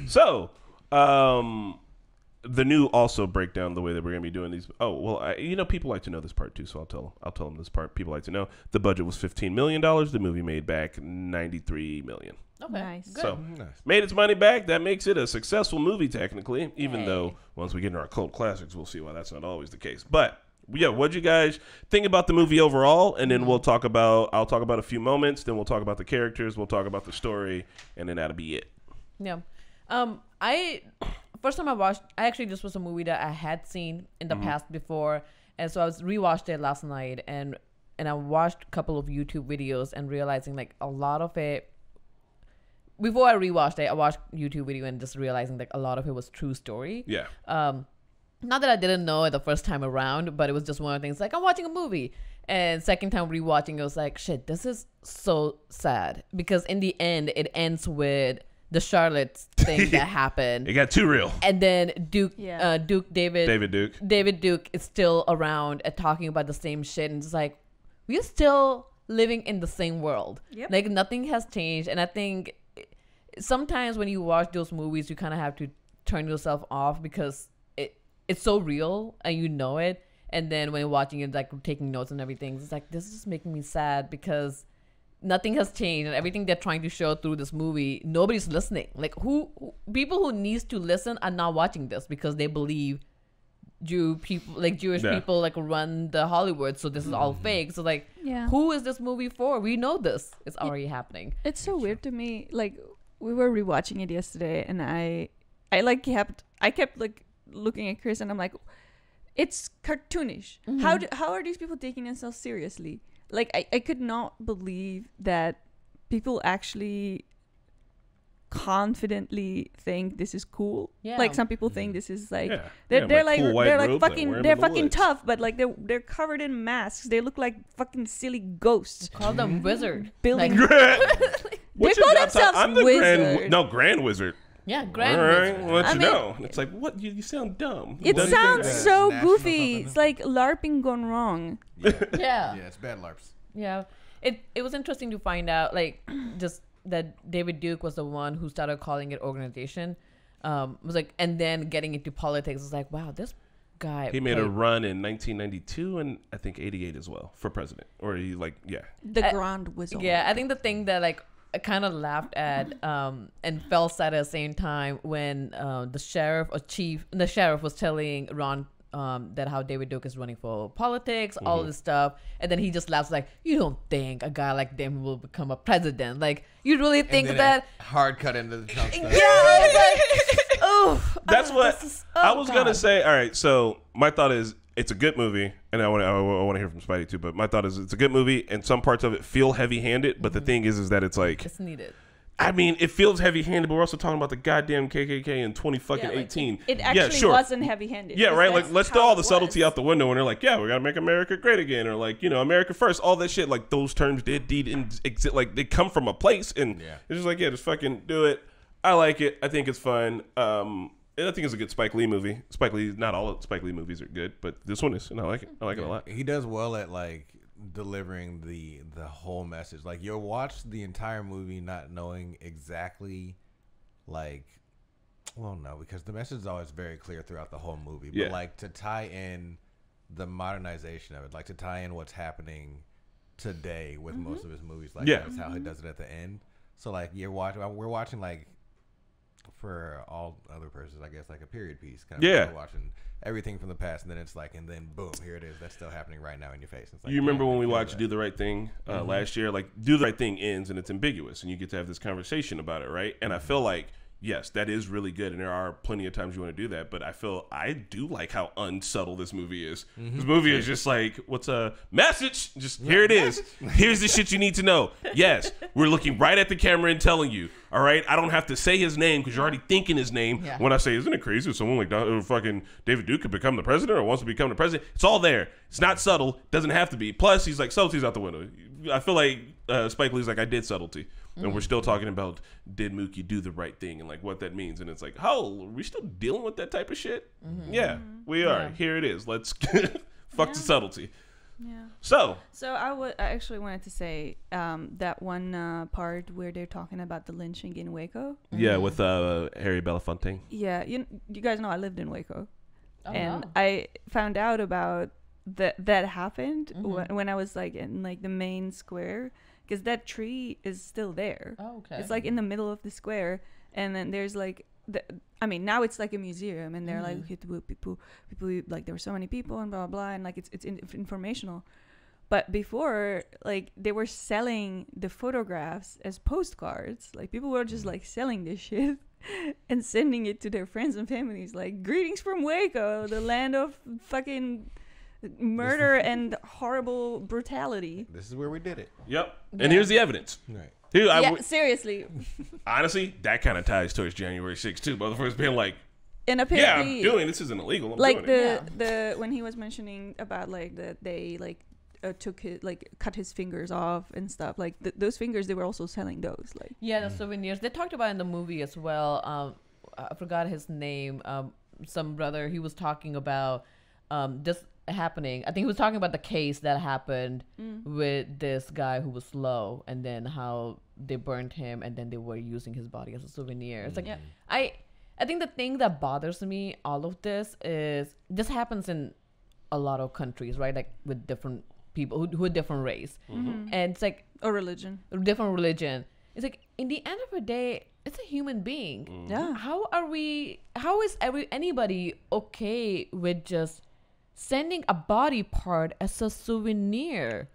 So, the new also break down the way that we're going to be doing these. Oh, well, people like to know this part too, so I'll tell them this part. People like to know. The budget was $15 million. The movie made back $93 million. Okay. Nice. Good. So, made its money back. That makes it a successful movie, technically, even though once we get into our cult classics, we'll see why that's not always the case. But, yeah, what'd you guys think about the movie overall? And then I'll talk about a few moments, then we'll talk about the characters, we'll talk about the story, and then that'll be it. Yeah. First time I watched, this was a movie that I had seen in the past before, and so I rewatched it last night, and I watched a couple of YouTube videos and realizing like a lot of it. Before I rewatched it, I watched YouTube video and just realizing like a lot of it was true story. Yeah. not that I didn't know it the first time around, but it was just one of the things like I'm watching a movie. And second time rewatching, it was like, shit, this is so sad. Because in the end, it ends with the Charlotte thing that happened. It got too real. And then David Duke is still around and talking about the same shit. And it's like, we're still living in the same world. Yep. Like nothing has changed. And I think sometimes when you watch those movies, you kind of have to turn yourself off because it's so real and you know it. And then when you're watching it, like taking notes and everything, it's like, this is just making me sad because nothing has changed. And everything they're trying to show through this movie, nobody's listening. Like people who needs to listen are not watching this because they believe Jewish people like run the Hollywood. So this is all fake. So like, who is this movie for? We know this. It's already happening. It's so weird to me. Like we were rewatching it yesterday and I kept like looking at Chris and I'm like, it's cartoonish. How are these people taking themselves seriously? Like I could not believe that people actually confidently think this is cool. Yeah. Like some people think this is like they're they're fucking tough, but like they're covered in masks. They look like fucking silly ghosts. Call them wizard. Building. Like, They call themselves I'm the wizard. Grand wizard. yeah, grand All right, wizard. I'll let I you mean- know. It's like, what? You sound dumb. It Doesn't sounds think so that's national goofy. something? It's like LARPing gone wrong. Yeah. Yeah, it's bad LARPs. Yeah. It was interesting to find out, like, just that David Duke was the one who started calling it organization. Was like, and then getting into politics. It's like, wow, this guy. He made a run in 1992 and I think 88 as well for president. Or he The Grand Wizard. Yeah, I think the thing that like I kind of laughed at and fell sad at the same time when the sheriff was telling Ron that how David Duke is running for politics, all of this stuff, and then he just laughs like, you don't think a guy like them will become a president? Like, you really think And then that? hard cut into the Trump stuff. Yeah, I was like, oh, That's what this is- I oh, was God. gonna say. All right, so my thought is it's a good movie, and I want to hear from Spidey too. But my thought is it's a good movie, and some parts of it feel heavy-handed. But the thing is that it's like, It's needed. I mean, it feels heavy-handed, but we're also talking about the goddamn KKK in 2018. It actually wasn't heavy-handed. Yeah, right. Like, That's let's throw how all it the subtlety was. out the window when they're like, yeah, we gotta make America great again, or like, America first. All that shit, like those terms did exist. Like they come from a place, and it's just like, yeah, just fucking do it. I like it. I think it's fun. And I think it's a good Spike Lee movie. Spike Lee, not all of Spike Lee movies are good, but this one is, and I like it. I like it a lot. He does well at like delivering the whole message. Like you'll watch the entire movie not knowing exactly, like, well, no, because the message is always very clear throughout the whole movie. But like to tie in the modernization of it, like to tie in what's happening today with most of his movies, like that's how he does it at the end. So like we're watching like, for all other persons, I guess, like a period piece. Kind of we're watching everything from the past, and then it's like, and then boom, here it is. That's still happening right now in your face. It's like, You remember when we watched Do the Right Thing last year? Like, Do the Right Thing ends and it's ambiguous, and you get to have this conversation about it, right? And I feel like, yes, that is really good, and there are plenty of times you want to do that, but I do like how unsubtle this movie is. This movie is just like, what's a message? Just here it is. Here's the shit you need to know. Yes, we're looking right at the camera and telling you. All right, I don't have to say his name because you're already thinking his name. Yeah. When I say, isn't it crazy if someone like fucking David Duke could become the president or wants to become the president? It's all there. It's not subtle. Doesn't have to be. Plus, he's like, subtlety's out the window. I feel like Spike Lee's like, I did subtlety. And we're still talking about, did Mookie do the right thing and like what that means. And it's like, oh, are we still dealing with that type of shit? Yeah, we are. Yeah. Here it is. Let's fuck the subtlety. Yeah. So I actually wanted to say that one part where they're talking about the lynching in Waco. yeah, with Harry Belafonte. Yeah, you guys know I lived in Waco, Oh, and wow. I found out about that happened when I was like in like the main square, because that tree is still there. Oh, okay. It's like in the middle of the square, and then there's like I mean, now it's like a museum, and they're like, okay, people, like there were so many people and blah blah, and like it's informational. But before, like they were selling the photographs as postcards. Like people were just like selling this shit and sending it to their friends and families. Like, greetings from Waco, the land of fucking murder and horrible brutality. This is where we did it. Yep. And here's the evidence. Right. Dude, Yeah, seriously. honestly, that kind of ties towards January 6th too. Motherfuckers being like, And Yeah, apparently, I'm doing this isn't illegal. I'm like doing it. the when he was mentioning about like that they like took his like cut his fingers off and stuff, like those fingers, they were also selling those, like Yeah, the souvenirs. They talked about in the movie as well. I forgot his name. Some brother, he was talking about this happening. I think he was talking about the case that happened with this guy who was slow, and then how they burned him, and then they were using his body as a souvenir. It's like I think the thing that bothers me, all of this, is this happens in a lot of countries, right? Like with different people who are different race, and it's like or religion. different religion. It's like in the end of the day, it's a human being. Yeah. How is anybody okay with just sending a body part as a souvenir?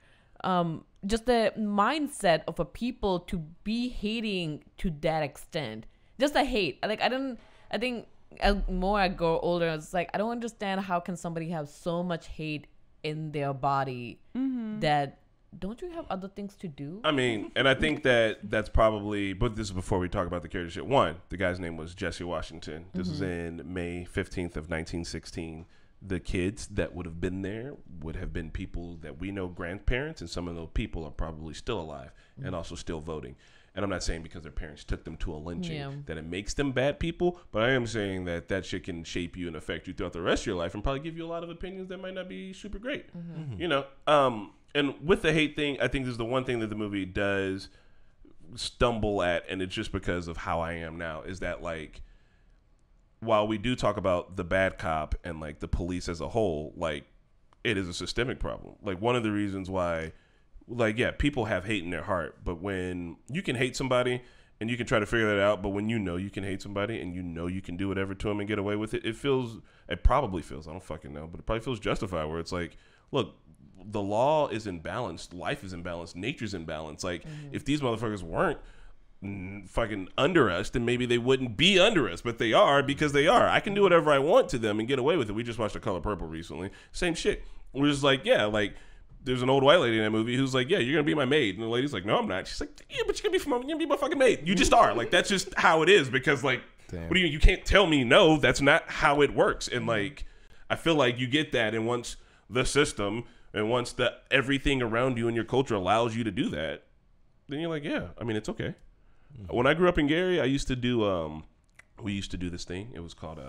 Just the mindset of a people to be hating to that extent. Just the hate. I think as more I grow older, it's like I don't understand how can somebody have so much hate in their body that don't you have other things to do? I mean, and I think that's probably, but this is before we talk about the character shit. One, the guy's name was Jesse Washington. This is in May 15th of 1916. The kids that would have been there would have been people that we know, grandparents, and some of those people are probably still alive and also still voting. And I'm not saying because their parents took them to a lynching that it makes them bad people, but I am saying that shit can shape you and affect you throughout the rest of your life and probably give you a lot of opinions that might not be super great. You know, and with the hate thing, I think this is the one thing that the movie does stumble at, and it's just because of how I am now, is that like, while we do talk about the bad cop and like the police as a whole, like it is a systemic problem. Like one of the reasons why, like, yeah, people have hate in their heart, but when you can hate somebody and you can try to figure that out, but when you know you can hate somebody and you know you can do whatever to them and get away with it, it probably feels, I don't fucking know, but it probably feels justified, where it's like, look, the law is imbalanced, life is imbalanced, nature's imbalanced. Like, if these motherfuckers weren't fucking under us, then maybe they wouldn't be under us, but they are, because they are. I can do whatever I want to them and get away with it. We just watched The Color Purple recently. Same shit. We're just like, yeah, like, there's an old white lady in that movie who's like, yeah, you're gonna be my maid, and the lady's like, no, I'm not. She's like, yeah, but you're gonna be my fucking maid. You just are. Like, that's just how it is, because like, what do you can't tell me no, that's not how it works. And like, I feel like you get that, and once the system and once everything around you and your culture allows you to do that, then you're like, yeah, I mean, it's okay. When I grew up in Gary, I used to do we used to do this thing. It was called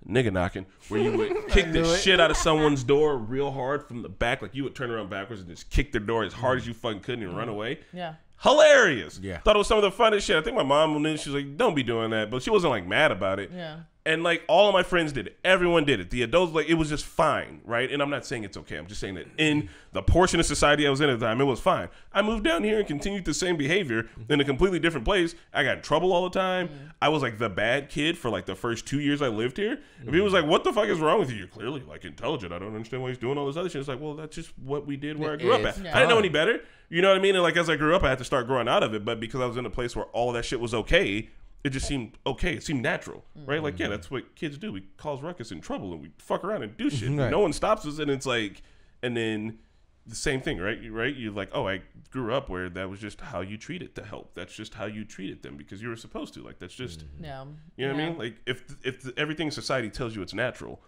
nigga knocking, where you would kick the shit out of someone's door real hard from the back. Like, you would turn around backwards and just kick their door as hard as you fucking could and run away. Yeah. Hilarious. Yeah. Thought it was some of the funnest shit. I think my mom knew. She was like, don't be doing that. But she wasn't like mad about it. Yeah. And like, all of my friends did it. Everyone did it. The adults, like, it was just fine, right? And I'm not saying it's okay. I'm just saying that in the portion of society I was in at the time, it was fine. I moved down here and continued the same behavior in a completely different place. I got in trouble all the time. I was like the bad kid for like the first 2 years I lived here. And people was like, what the fuck is wrong with you? You're clearly like intelligent. I don't understand why he's doing all this other shit. It's like, well, that's just what we did where I grew up at. I didn't know any better. You know what I mean? And like, as I grew up, I had to start growing out of it. But because I was in a place where all of that shit was okay, it just seemed okay. It seemed natural, right? Like, yeah, that's what kids do. We cause ruckus and trouble, and we fuck around and do shit. Right. No one stops us, and it's like, and then the same thing, right? You're like, oh, I grew up where that was just how you treated the help. That's just how you treated them because you were supposed to. Like, that's just, Yeah. you know what I mean? Like, if everything in society tells you it's natural,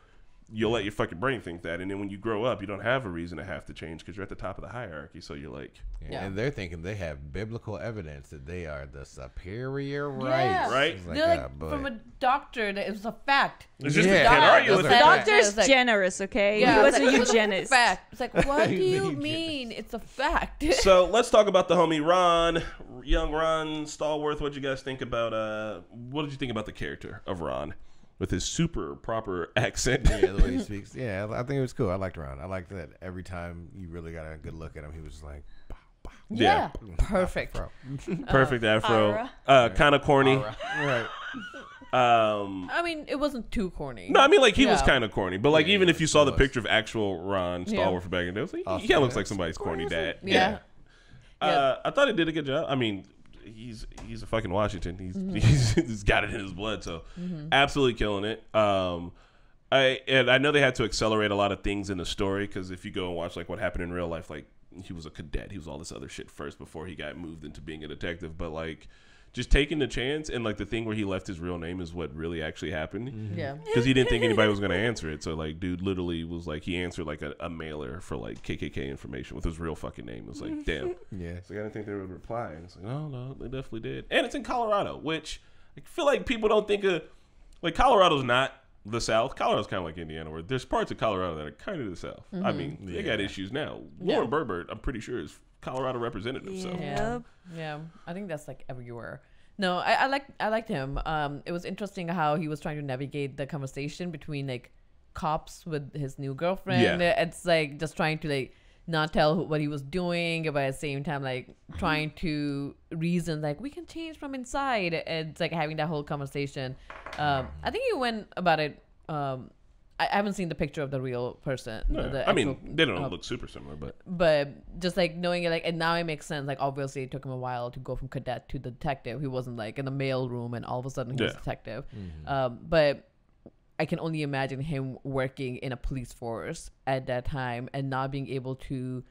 you'll let your fucking brain think that, and then when you grow up, you don't have a reason to have to change because you're at the top of the hierarchy. So you're like, and they're thinking they have biblical evidence that they are the superior race. Yeah. right? It's like, They're like, oh, boy. from a doctor, that it was a fact. It's just Yeah. you can't argue Those with are it. facts. Doctor's It's like- generous, okay? Yeah, He was it's a like, it was eugenist. fact. It's like, what do you mean? It's a fact. So let's talk about the homie Ron, young Ron Stallworth. What did you guys think about? What did you think about the character of Ron with his super proper accent? Yeah, the way he speaks. Yeah, I think it was cool. I liked Ron. I liked that every time you really got a good look at him, he was like, bah, bah, Yeah. Perfect. bro. Perfect afro. Aura. Kind of corny. Right. I mean, it wasn't too corny. No, I mean, like, he was Yeah. kind of corny, but like, Yeah, even if you saw the was. picture of actual Ron Stallworth from back in the day, it was like, he kind of looks like somebody's corny dad. Yeah. I thought he did a good job. I mean, he's a fucking Washington. He's got it in his blood, so absolutely killing it. I know they had to accelerate a lot of things in the story because if you go and watch like what happened in real life, like he was a cadet, he was all this other shit first before he got moved into being a detective. But like, just taking the chance and like the thing where he left his real name is what really actually happened. Yeah. Because he didn't think anybody was going to answer it. So like, dude literally was like, he answered like a mailer for like KKK information with his real fucking name. It was like, damn. Yeah. So I didn't think they would reply. And it's like, no, they definitely did. And it's in Colorado, which I feel like people don't think of. Like Colorado's not the South. Colorado's kind of like Indiana, where there's parts of Colorado that are kind of the South. I mean, they got issues now. Lauren Berbert, I'm pretty sure, is Colorado representative. So Yeah. I think that's like everywhere. No, I liked him. It was interesting how he was trying to navigate the conversation between like cops with his new girlfriend. Yeah. It's like just trying to like not tell what he was doing, but at the same time like trying to reason like we can change from inside. It's like having that whole conversation. I think he went about it. I haven't seen the picture of the real person. no, the I mean, actual- they don't look super similar, but just like knowing it, like, and now it makes sense. Like, obviously, it took him a while to go from cadet to the detective. He wasn't like in the mail room, and all of a sudden he was a detective. But I can only imagine him working in a police force at that time and not being able to.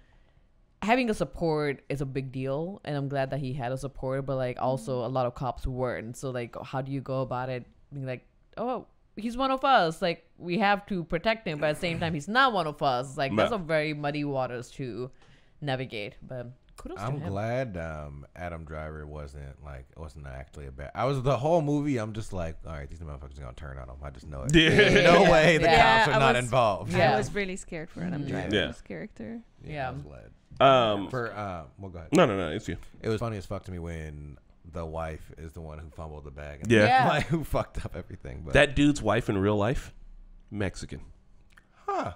Having a support is a big deal, and I'm glad that he had a support. But like, also a lot of cops weren't. So like, how do you go about it? Being like, oh, he's one of us. Like, we have to protect him, but at the same time, he's not one of us. Like, that's a very muddy waters to navigate. But kudos to I'm him. glad Adam Driver wasn't actually a bad. I was the whole movie. I'm just like, all right, these motherfuckers are gonna turn on him. I just know it. Yeah. No way the Yeah, cops are not involved. Yeah. I was really scared for Adam Driver's character. I was glad. well, Go ahead. no, it's you. It was funny as fuck to me when the wife is the one who fumbled the bag. And Yeah. like who fucked up everything. But That dude's wife in real life, Mexican. huh?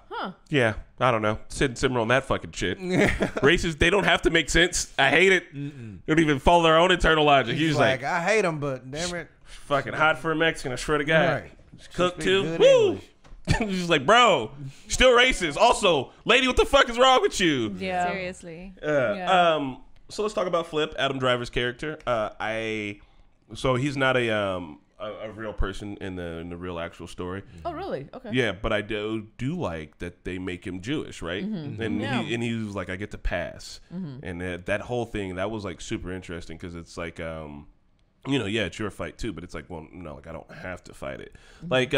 Yeah, I don't know. Sit and simmer on that fucking shit. Races, they don't have to make sense. I hate it. They don't even follow their own internal logic. He's like, I hate him, but damn it, fucking hot for a Mexican, I swear to God. Right. Cook Speak too. good Woo! English. He's like, bro, still racist. Also, lady, what the fuck is wrong with you? Yeah. Seriously. Yeah. So let's talk about Flip, Adam Driver's character. So he's not a real person in the real actual story. Oh, really? Okay. Yeah, but I do like that they make him Jewish, right? And Yeah. he was like, I get to pass, and that whole thing that was like super interesting because it's like, it's your fight too, but it's like, well, no, like I don't have to fight it. Like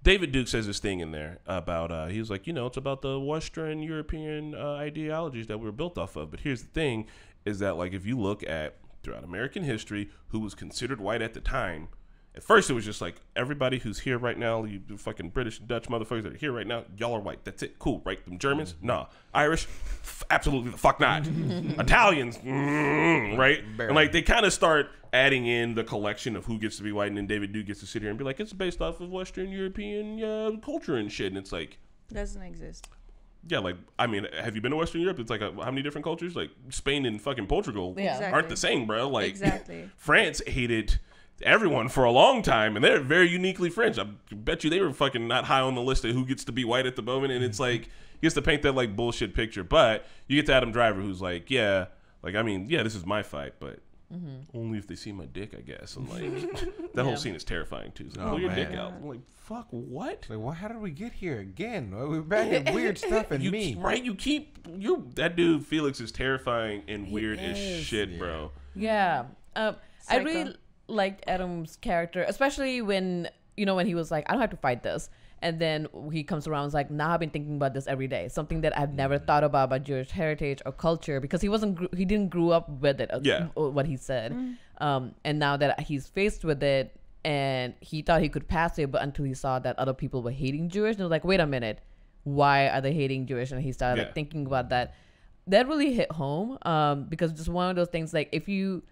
David Duke says this thing in there about he was like, it's about the Western European ideologies that we're built off of. But here's the thing: is that like if you look at throughout American history, who was considered white at the time. At first, it was just like, everybody who's here right now, you fucking British, Dutch motherfuckers that are here right now, y'all are white. That's it. Cool, right? Them Germans? Nah. Irish? Absolutely the fuck not. Italians? Right? Barely. And like, they kind of start adding in the collection of who gets to be white, and then David Duke gets to sit here and be like, it's based off of Western European culture and shit. And it's like, Doesn't exist. yeah, like, I mean, have you been to Western Europe? It's like, how many different cultures? Like, Spain and fucking Portugal Yeah. aren't the same, bro. Like, Exactly. France hated everyone for a long time, and they're very uniquely French. I bet you they were fucking not high on the list of who gets to be white at the moment, and it's like, he gets to paint that like bullshit picture. But you get to Adam Driver, who's like, yeah, like, I mean, yeah, this is my fight, but only if they see my dick, I guess. And like, that whole scene is terrifying too. So pull your man. dick out. I'm like, fuck, what? Like, well, how did we get here again? We're back at weird stuff and me. That dude Felix is terrifying and weird as shit, bro. Yeah. I Psycho. really liked Adam's character, especially when he was like, I don't have to fight this. And then he comes around and is like, nah, I've been thinking about this every day. Something that I've never thought about Jewish heritage or culture, because he didn't grow up with it, what he said. And now that he's faced with it, and he thought he could pass it, but until he saw that other people were hating Jewish, and he was like, wait a minute, why are they hating Jewish? And he started like, thinking about that. That really hit home, because just one of those things, like, if you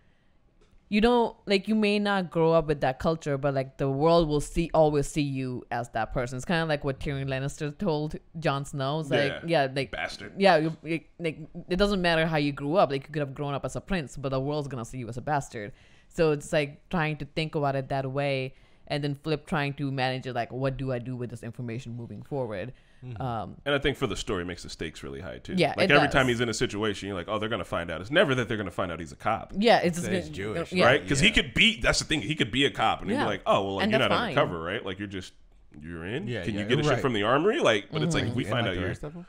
don't, like, you may not grow up with that culture, but like the world will always see you as that person. It's kind of like what Tyrion Lannister told Jon Snow. It's like, Bastard. Yeah, like, it doesn't matter how you grew up. Like, you could have grown up as a prince, but the world's gonna see you as a bastard. So it's like trying to think about it that way, and then Flip trying to manage it. Like, what do I do with this information moving forward? And I think for the story, it makes the stakes really high too. Yeah, like it every does. time he's in a situation, you're like, oh, they're gonna find out. It's never that they're gonna find out he's a cop. Yeah, it's just He's Jewish, yeah. Right? Because he could be. That's the thing. He could be a cop, and he'd be Yeah. like, "Oh, well, like, And you're that's not fine. undercover, right? Like, you're in. Yeah, Can yeah, you get a shit right. from the armory? Like, but it's like we And, find like, out the you're. rest of them?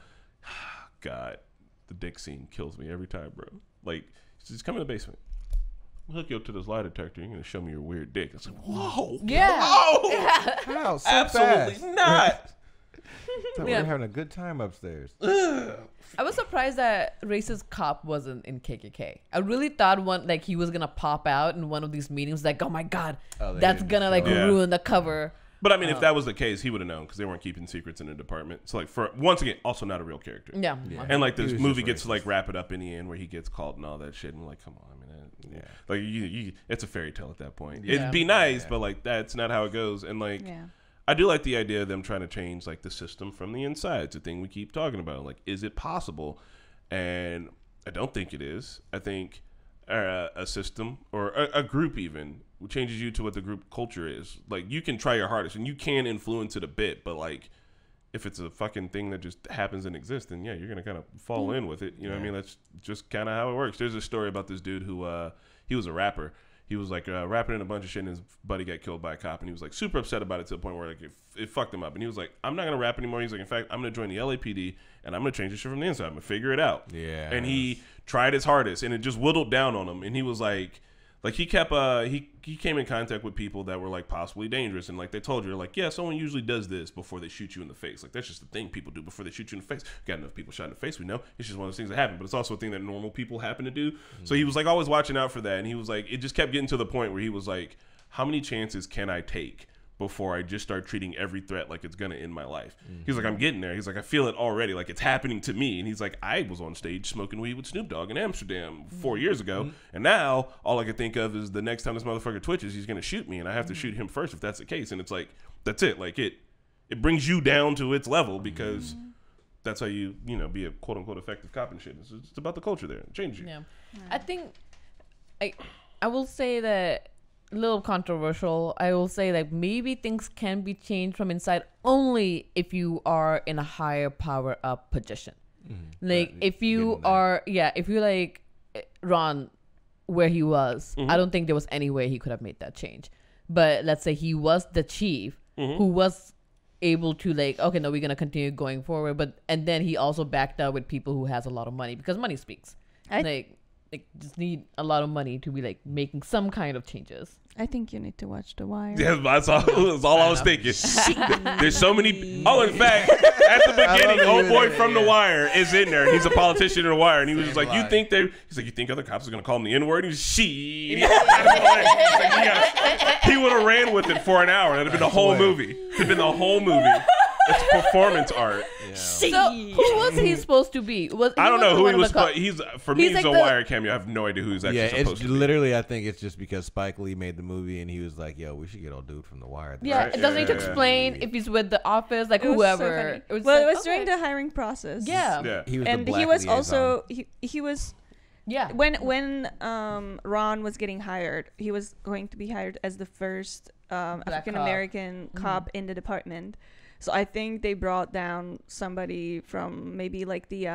God, the dick scene kills me every time, bro. Like, just come in the basement. hook you up to this lie detector. You're gonna show me your weird dick. It's like, whoa, Yeah. whoa, How? So absolutely fast. not. Thought we Yeah. were having a good time upstairs. I was surprised that racist cop wasn't in KKK. I really thought he was gonna pop out in one of these meetings, like, oh my god, Oh, they that's didn't gonna show up. ruin the cover. But I mean, if that was the case, he would have known because they weren't keeping secrets in the department. So like, for once again, also not a real character. Yeah. And like this He was movie just gets to like racist. wrap it up in the end where he gets called and all that shit. And I'm like, come on, I mean, like you, it's a fairy tale at that point. Yeah. It'd be nice, but like that's not how it goes. And like, Yeah. I do like the idea of them trying to change like the system from the inside. It's a thing we keep talking about. Like, is it possible? And I don't think it is. I think a system or a group even changes you to what the group culture is. Like, you can try your hardest and you can influence it a bit, but like, if it's a fucking thing that just happens and exists, then yeah, you're gonna kind of fall in with it. You know what I mean? That's just kind of how it works. There's a story about this dude who he was a rapper. He was like rapping in a bunch of shit, and his buddy got killed by a cop, and he was like super upset about it to the point where like it fucked him up. And he was like, "I'm not gonna rap anymore." He's like, "In fact, I'm gonna join the LAPD, and I'm gonna change this shit from the inside. I'm gonna figure it out." Yeah. And he tried his hardest, and it just whittled down on him. And he was like he kept he came in contact with people that were like possibly dangerous, and like they told you, like, yeah, someone usually does this before they shoot you in the face. Like, that's just the thing people do before they shoot you in the face. Got enough people shot in the face, we know. It's just one of those things that happen, but it's also a thing that normal people happen to do. So he was like always watching out for that, and he was like, it just kept getting to the point where he was like, how many chances can I take before I just start treating every threat like it's gonna end my life? He's like, I'm getting there. He's like, I feel it already, like it's happening to me. And he's like, I was on stage smoking weed with Snoop Dogg in Amsterdam 4 years ago, and now all I can think of is the next time this motherfucker twitches, he's gonna shoot me, and I have to shoot him first if that's the case. And it's like, that's it. Like it brings you down to its level because that's how you be a quote unquote effective cop and shit. It's about the culture there. It changes you. Yeah. I think I will say that a little controversial. I will say like maybe things can be changed from inside only if you are in a higher power up position. Like if you are if you like Ron where he was, I don't think there was any way he could have made that change. But let's say he was the chief who was able to like, okay, no, we're gonna continue going forward, but and then he also backed up with people who has a lot of money because money speaks. Like just need a lot of money to be like making some kind of changes. I think you need to watch The Wire. Yeah, that's all I was thinking. There's so many. Oh, in fact, at the beginning, old boy from The Wire is in there, and he's a politician in The Wire, and he was just like, "You think they?" He's like, "You think other cops are gonna call him the N-word?" He's shit. He would have ran with it for an hour. That'd have been the whole movie. It'd have been the whole movie. It's performance art. So who was he supposed to be? I don't know who he was. He's for me, He's he's like a the- Wire cameo. I have no idea who he's actually Yeah, supposed it's to be. literally. I think it's just because Spike Lee made the movie and he was like, "Yo, we should get old dude from The Wire." Yeah, Right? it doesn't need to Yeah. explain if he's with the office, like It was so whoever. funny. It was Well, like, it was during okay. the hiring process. Yeah. Yeah. He was And the black he was liaison. also he was Yeah. when Ron was getting hired, he was going to be hired as the first African American cop in the department. So I think they brought down somebody from maybe like the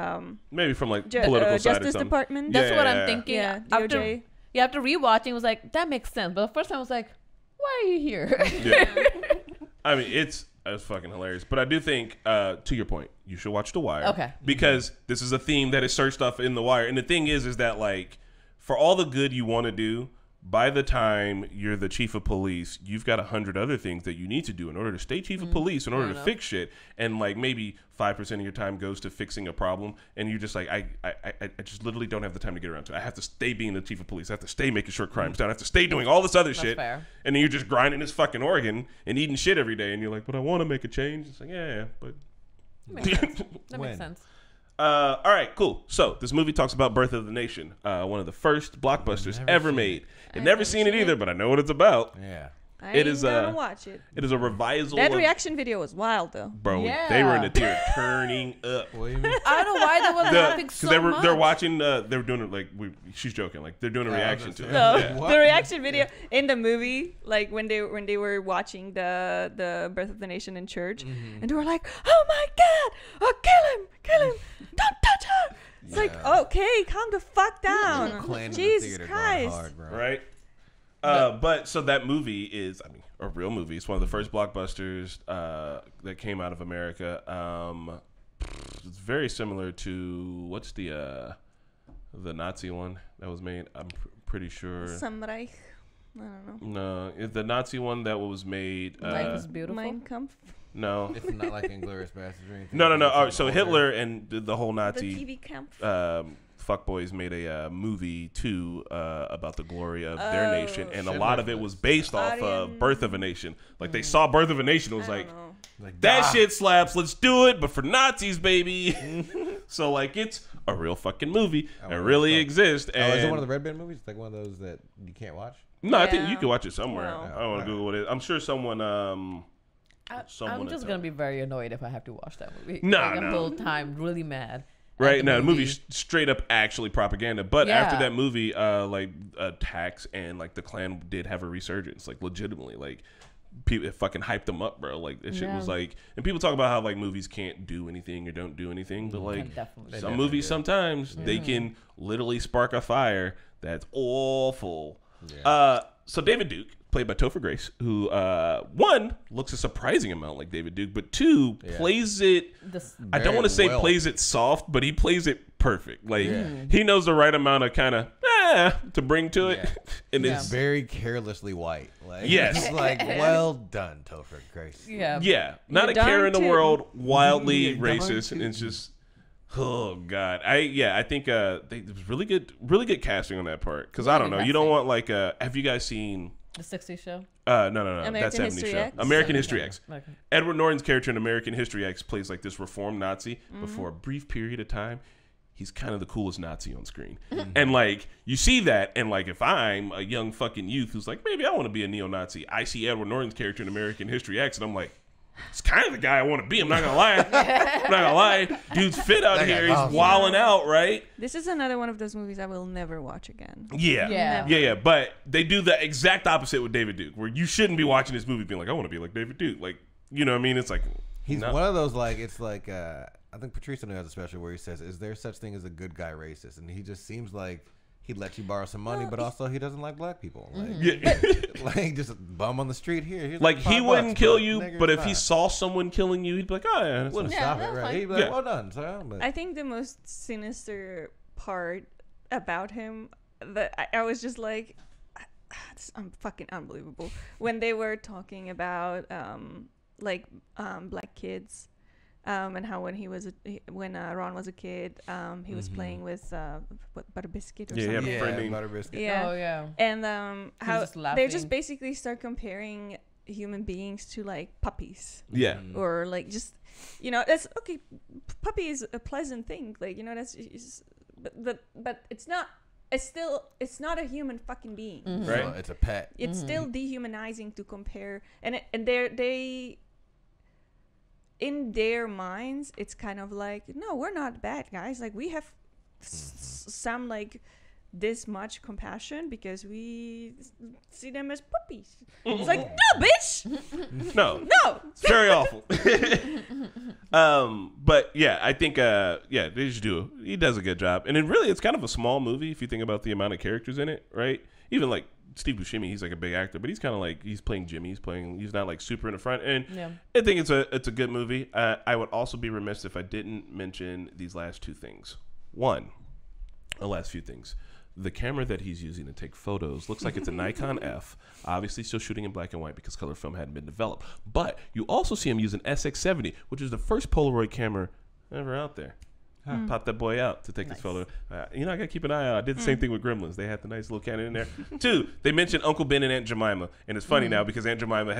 Maybe from like political side or Justice something. Department. That's what Yeah. I'm thinking. Yeah, After, DOJ. yeah, after rewatching, it was like, that makes sense. But the first time I was like, why are you here? Yeah. I mean, it's fucking hilarious. But I do think, to your point, you should watch The Wire. Okay. Because this is a theme that is searched off in The Wire. And the thing is that, like, for all the good you want to do, by the time you're the chief of police, you've got 100 other things that you need to do in order to stay chief of police, in order to fix shit. And, like, maybe 5% of your time goes to fixing a problem. And you're just like, I just literally don't have the time to get around to it. I have to stay being the chief of police. I have to stay making sure crime's down. I have to stay doing all this other shit. fair. And then you're just grinding this fucking organ and eating shit every day. And you're like, but I want to make a change. It's like, yeah, but... That When? makes sense. All right, cool. So this movie talks about Birth of the Nation, one of the first blockbusters ever made. I've never seen it either, but I know what it's about. Yeah. I It is, gonna watch it. It is a revisal. That of, reaction video was wild though. bro. Yeah. They were in the theater turning up. What do you mean? I don't know why they were laughing so they're much. watching. They were doing it like she's joking. Like they're doing a reaction to it. No, Yeah. What? the reaction video in the movie, like when they were watching the Birth of the Nation in church, and they were like, "Oh my God! Oh, kill him! Don't touch her!" It's like, okay, calm the fuck down. Clan in the Jesus theater going Christ! hard, bro. Right. But so that movie is, I mean, a real movie. It's one of the first blockbusters that came out of America. It's very similar to what's the Nazi one that was made. I'm pretty sure. Some Reich. I don't know. No, the Nazi one that was made. Life is beautiful. Mein Kampf. No. It's not like Inglourious Bastards or anything. No. It's All right, so older. Hitler and the whole The Nazi TV camp. fuckboys made a movie too about the glory of their nation, and a Shit lot like of it this. was based off of Birth of a Nation. Like they saw Birth of a Nation, it was I like don't know. Like, that ah. shit slaps. Let's do it, but for Nazis, baby. So like it's a real fucking movie and really really fun. exists. Oh, And is it one of the Red Band movies? Like one of those that you can't watch? no, I think Yeah. you can watch it somewhere. Well. I don't want to Google what it is. I'm sure someone. I'm Someone just will gonna be very annoyed if I have to watch that movie. Nah, like, no. the whole time, really mad. at Right, no, the movie's straight up actually propaganda. But Yeah. after that movie, like attacks and like the Klan did have a resurgence, like legitimately, like people it fucking hyped them up, bro. Like this shit was Yeah. like, and people talk about how like movies can't do anything or don't do anything, but like Definitely. They some definitely movies do. sometimes they can literally spark a fire that's awful. Yeah. So David Duke, played by Topher Grace, who one looks a surprising amount like David Duke, but two plays it. I don't Very want to say well. plays it soft, but he plays it perfect. Like Yeah. he knows the right amount of kind of to bring to it, Yeah. and Yeah. it's Very carelessly white. Like, Yes. it's like, well done, Topher Grace. Yeah. not You're a care in the done too. world, wildly You're done racist, and too. it's just. Oh God, I think it was really good casting on that part because I don't know, Really you don't casting. want like have you guys seen The 60s show. no American that's 70s History show X? American History X. Okay. Edward Norton's character in American History X plays like this reformed Nazi, but Mm-hmm. for a brief period of time, he's kind of the coolest Nazi on screen. Mm-hmm. And like you see that, and like if I'm a young fucking youth who's like, maybe I want to be a neo-Nazi, I see Edward Norton's character in American History X, and I'm like, it's kind of the guy I want to be. I'm not gonna lie. I'm not gonna lie. Dude's fit out That guy here. He's awesome. wilding out, right? This is another one of those movies I will never watch again. Yeah. Yeah. But they do the exact opposite with David Duke, where you shouldn't be watching this movie being like, I want to be like David Duke. Like, you know what I mean? It's like He's no. one of those, like, it's like, I think Patrice has a special where he says, is there such thing as a good guy racist? And he just seems like he'd let you borrow some money, but also he doesn't like black people. Like, Yeah. like just bum on the street here. Here's Like he $5, wouldn't kill but you, nigger but is if he fine. saw someone killing you, he'd be like, oh yeah, that's Wouldn't fine. stop it, that's right? fine. He'd be like, Yeah. well done, sir. But I think the most sinister part about him that I was just like, it's fucking unbelievable when they were talking about black kids. And how when Ron was a kid, he was playing with butter biscuit or Yeah, something. yeah, friending. butter biscuit. Yeah. Oh yeah. And how just they laughing. just basically start comparing human beings to like puppies Yeah. or like just that's okay. Puppy is a pleasant thing, like that's but it's not. It's not a human fucking being. Right. Well, it's a pet. It's still dehumanizing to compare, and they in their minds, it's kind of like, no, we're not bad guys. Like we have some like this much compassion because we see them as puppies. It's like, no, bitch, No. no. It's very awful. But yeah, I think they just do. He does a good job, and then really, it's kind of a small movie if you think about the amount of characters in it, right? Even like Steve Buscemi, he's like a big actor, but he's kind of like he's playing Jimmy. He's not like super in the front, and Yeah. I think it's a good movie. I would also be remiss if I didn't mention these last two things. One, the last few things. The camera that he's using to take photos looks like it's a Nikon F. Obviously still shooting in black and white because color film hadn't been developed. But you also see him use an SX70, which is the first Polaroid camera ever out there. Pop that boy out to take his photo. I got to keep an eye out. I did the same thing with Gremlins. They had the nice little cannon in there. Two, they mentioned Uncle Ben and Aunt Jemima. And it's funny now because Aunt Jemima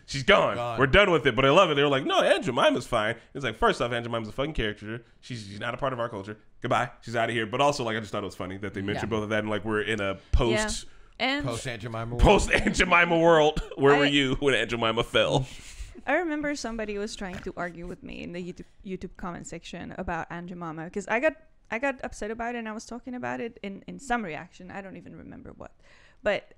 she's gone. We're done with it. But I love it. They were like, no, Aunt Jemima's fine. It's like, first off, Aunt Jemima's a fucking caricature. She's not a part of our culture. Goodbye. She's out of here. But also, like, I just thought it was funny that they mentioned both of that. And like, we're in a post And Post Aunt Jemima. Aunt Jemima world. Where were you when Aunt Jemima fell? I remember somebody was trying to argue with me in the YouTube comment section about Aunt Jemima because I got upset about it and I was talking about it in some reaction. I don't even remember what, but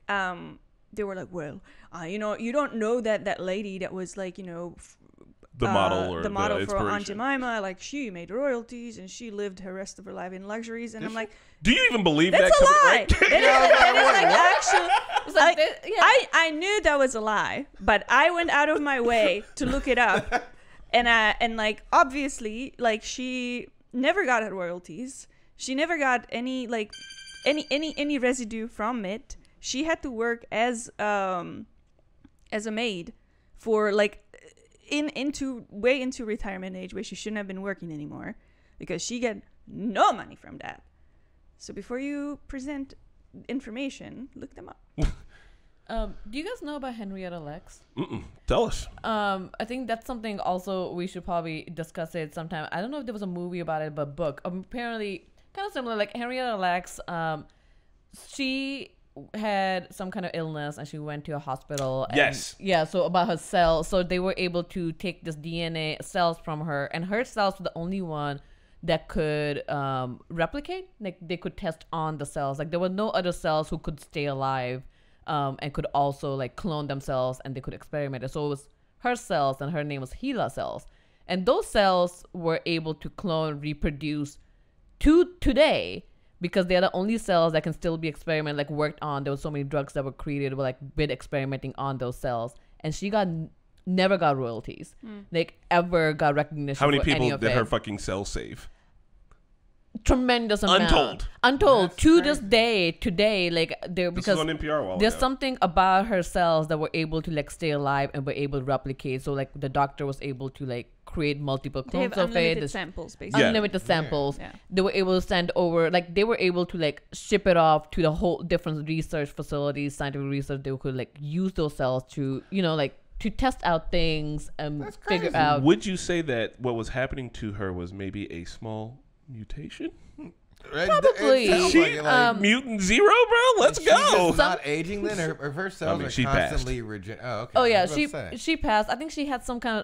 they were like, well, you don't know that lady that was like The model or the model for Aunt inspiration. Jemima, like she made royalties and she lived her rest of her life in luxuries, and I'm like, Do you even believe that's that? a lie. Right? That is like actually. It's like I knew that was a lie, but I went out of my way to look it up, and like obviously like she never got her royalties. She never got any like any residue from it, she had to work as a maid for like way into retirement age, where she shouldn't have been working anymore because she got no money from that. So before you present information, look them up. Do you guys know about Henrietta Lacks? Tell us. I think that's something also we should probably discuss it sometime. I don't know if there was a movie about it, but book. Apparently, kind of similar. Like Henrietta Lacks, she had some kind of illness and she went to a hospital. And, Yes. Yeah. So about her cells, so they were able to take this DNA cells from her, and her cells were the only one that could replicate. Like they could test on the cells. Like there were no other cells who could stay alive. And could also like clone themselves, and they could experiment it. So it was her cells, and her name was HeLa cells. And those cells were able to clone, reproduce to today, because they're the only cells that can still be experimented, like worked on. There were so many drugs that were created with like with experimenting on those cells. And she never got royalties, like ever got recognition. How many for people any of did it. her fucking cell save? Tremendous amount. Untold. That's to this day, today, like there, This because was on NPR a while there's ago. something about her cells that were able to like stay alive and were able to replicate. So like the doctor was able to like create multiple They have clones of it. unlimited This- samples, basically. Yeah. Unlimited samples. Yeah. They were able to send over, like they were able to like ship it off to the whole different research facilities, scientific research. They could like use those cells to, like to test out things and That's figure crazy. out. Would you say that what was happening to her was maybe a small mutation? Right? Probably. It sounds like it, like, Mutant Zero, bro? Let's she's go. just not aging then? Her cells mean, are she passed. constantly regenerate. Oh, okay. Oh I yeah, was about to say. she passed. I think she had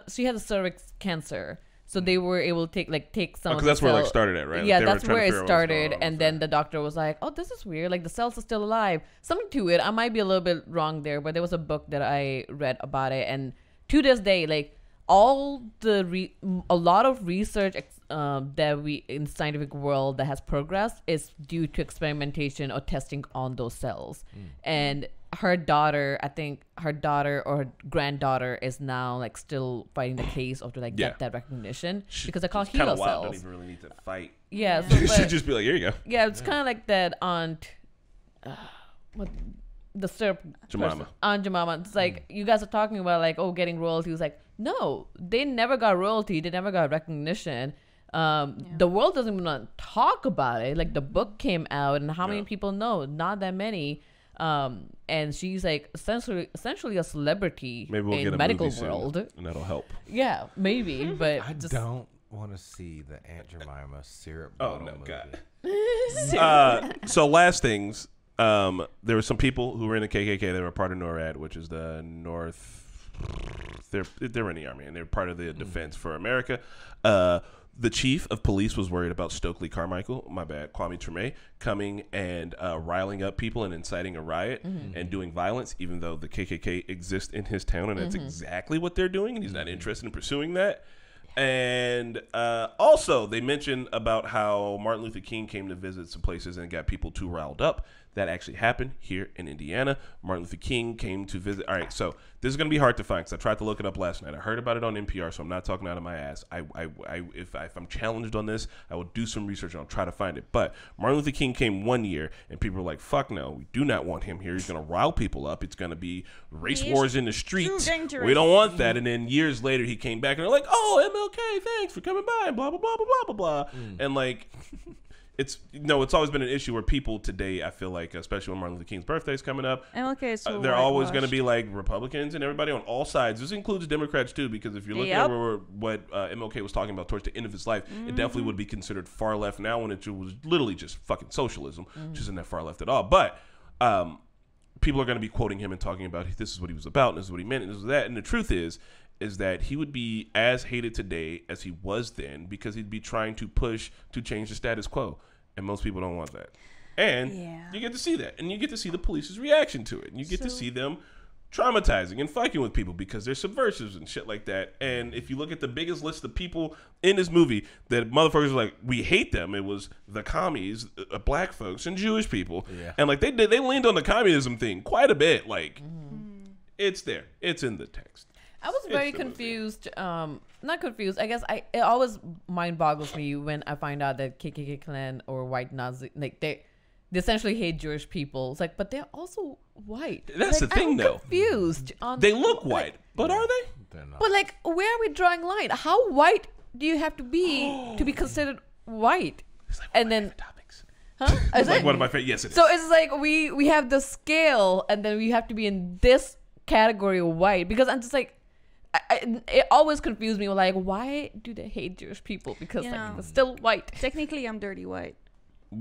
she had a cervix cancer. So they were able to take some. Because of the that's where it like cells- started at, right? Like, Yeah, they were that's trying to where it figure out what was going started, on and with then her. the doctor was like, "Oh, this is weird. Like the cells are still alive. Something to it." I might be a little bit wrong there, but there was a book that I read about it, and to this day, like all a lot of research that we in scientific world that has progressed is due to experimentation or testing on those cells. And her daughter, I think her daughter or her granddaughter is now like still fighting the case of to like Yeah. get that recognition because they're called Kind HeLa of wild. Don't cells. even really need to fight. Yeah, so, You should but, just be like, here you go. yeah, it's kind of like that aunt, what the syrup Jemima. person, Aunt Jemima. It's like you guys are talking about like getting royalties. Like no, they never got royalty. They never got recognition. The world doesn't even want to talk about it. Like the book came out, and how many people know? Not that many. And she's like essentially a celebrity Maybe we'll in get a medical movie soon, world. and that'll help. Yeah, maybe, but I just don't want to see the Aunt Jemima syrup Oh bottle no, movie. God. So last things, there were some people who were in the KKK. They were part of NORAD, which is the North. They're in the army, and they're part of the defense for America. The chief of police was worried about Stokely Carmichael, Kwame Treme, coming and riling up people and inciting a riot and doing violence, even though the KKK exists in his town, and that's exactly what they're doing, and he's not interested in pursuing that. And also, they mentioned about how Martin Luther King came to visit some places and got people too riled up. That actually happened here in Indiana. Martin Luther King came to visit. All right, so this is going to be hard to find because I tried to look it up last night. I heard about it on NPR, so I'm not talking out of my ass. If I'm challenged on this, I will do some research and I'll try to find it. But Martin Luther King came one year, and people were like, fuck no, we do not want him here. He's going to rile people up. It's going to be race wars in the streets. dangerous. We don't want that. And then years later, he came back, and they're like, oh, MLK, thanks for coming by, blah, blah, blah, blah, blah, blah, blah. And like... It's always been an issue where people today, I feel like, especially when Martin Luther King's birthday is coming up, MLK is so they're always going to whitewashed. be like Republicans and everybody on all sides. This includes Democrats too, because if you're looking at what MLK was talking about towards the end of his life, it definitely would be considered far left now when it was literally just fucking socialism, which isn't that far left at all. But people are going to be quoting him and talking about this is what he was about, and this is what he meant, and this is that. And the truth is that he would be as hated today as he was then because he'd be trying to push to change the status quo. And most people don't want that. And you get to see that. And you get to see the police's reaction to it. And you get to see them traumatizing and fucking with people because they're subversives and shit like that. And if you look at the biggest list of people in this movie that motherfuckers were like, we hate them, it was the commies, black folks, and Jewish people. Yeah. And like they leaned on the communism thing quite a bit. Like, it's there. It's in the text. I was very confused. Not confused. I guess it always mind boggles me when I find out that KKK Klan or white Nazi, like they essentially hate Jewish people. It's like, but they're also white. That's Like, the thing, I'm though. confused. On, They look white, but are they? They're not. But like, where are we drawing line? How white do you have to be considered white? It's like And then- topics. Huh? It's Is like it? one of my favorite. Yes, it is. So it's like we have the scale, and then we have to be in this category of white, because I'm just like, it always confused me. Like, why do they hate Jewish people? Because You like know. they're still white. Technically, I'm dirty white.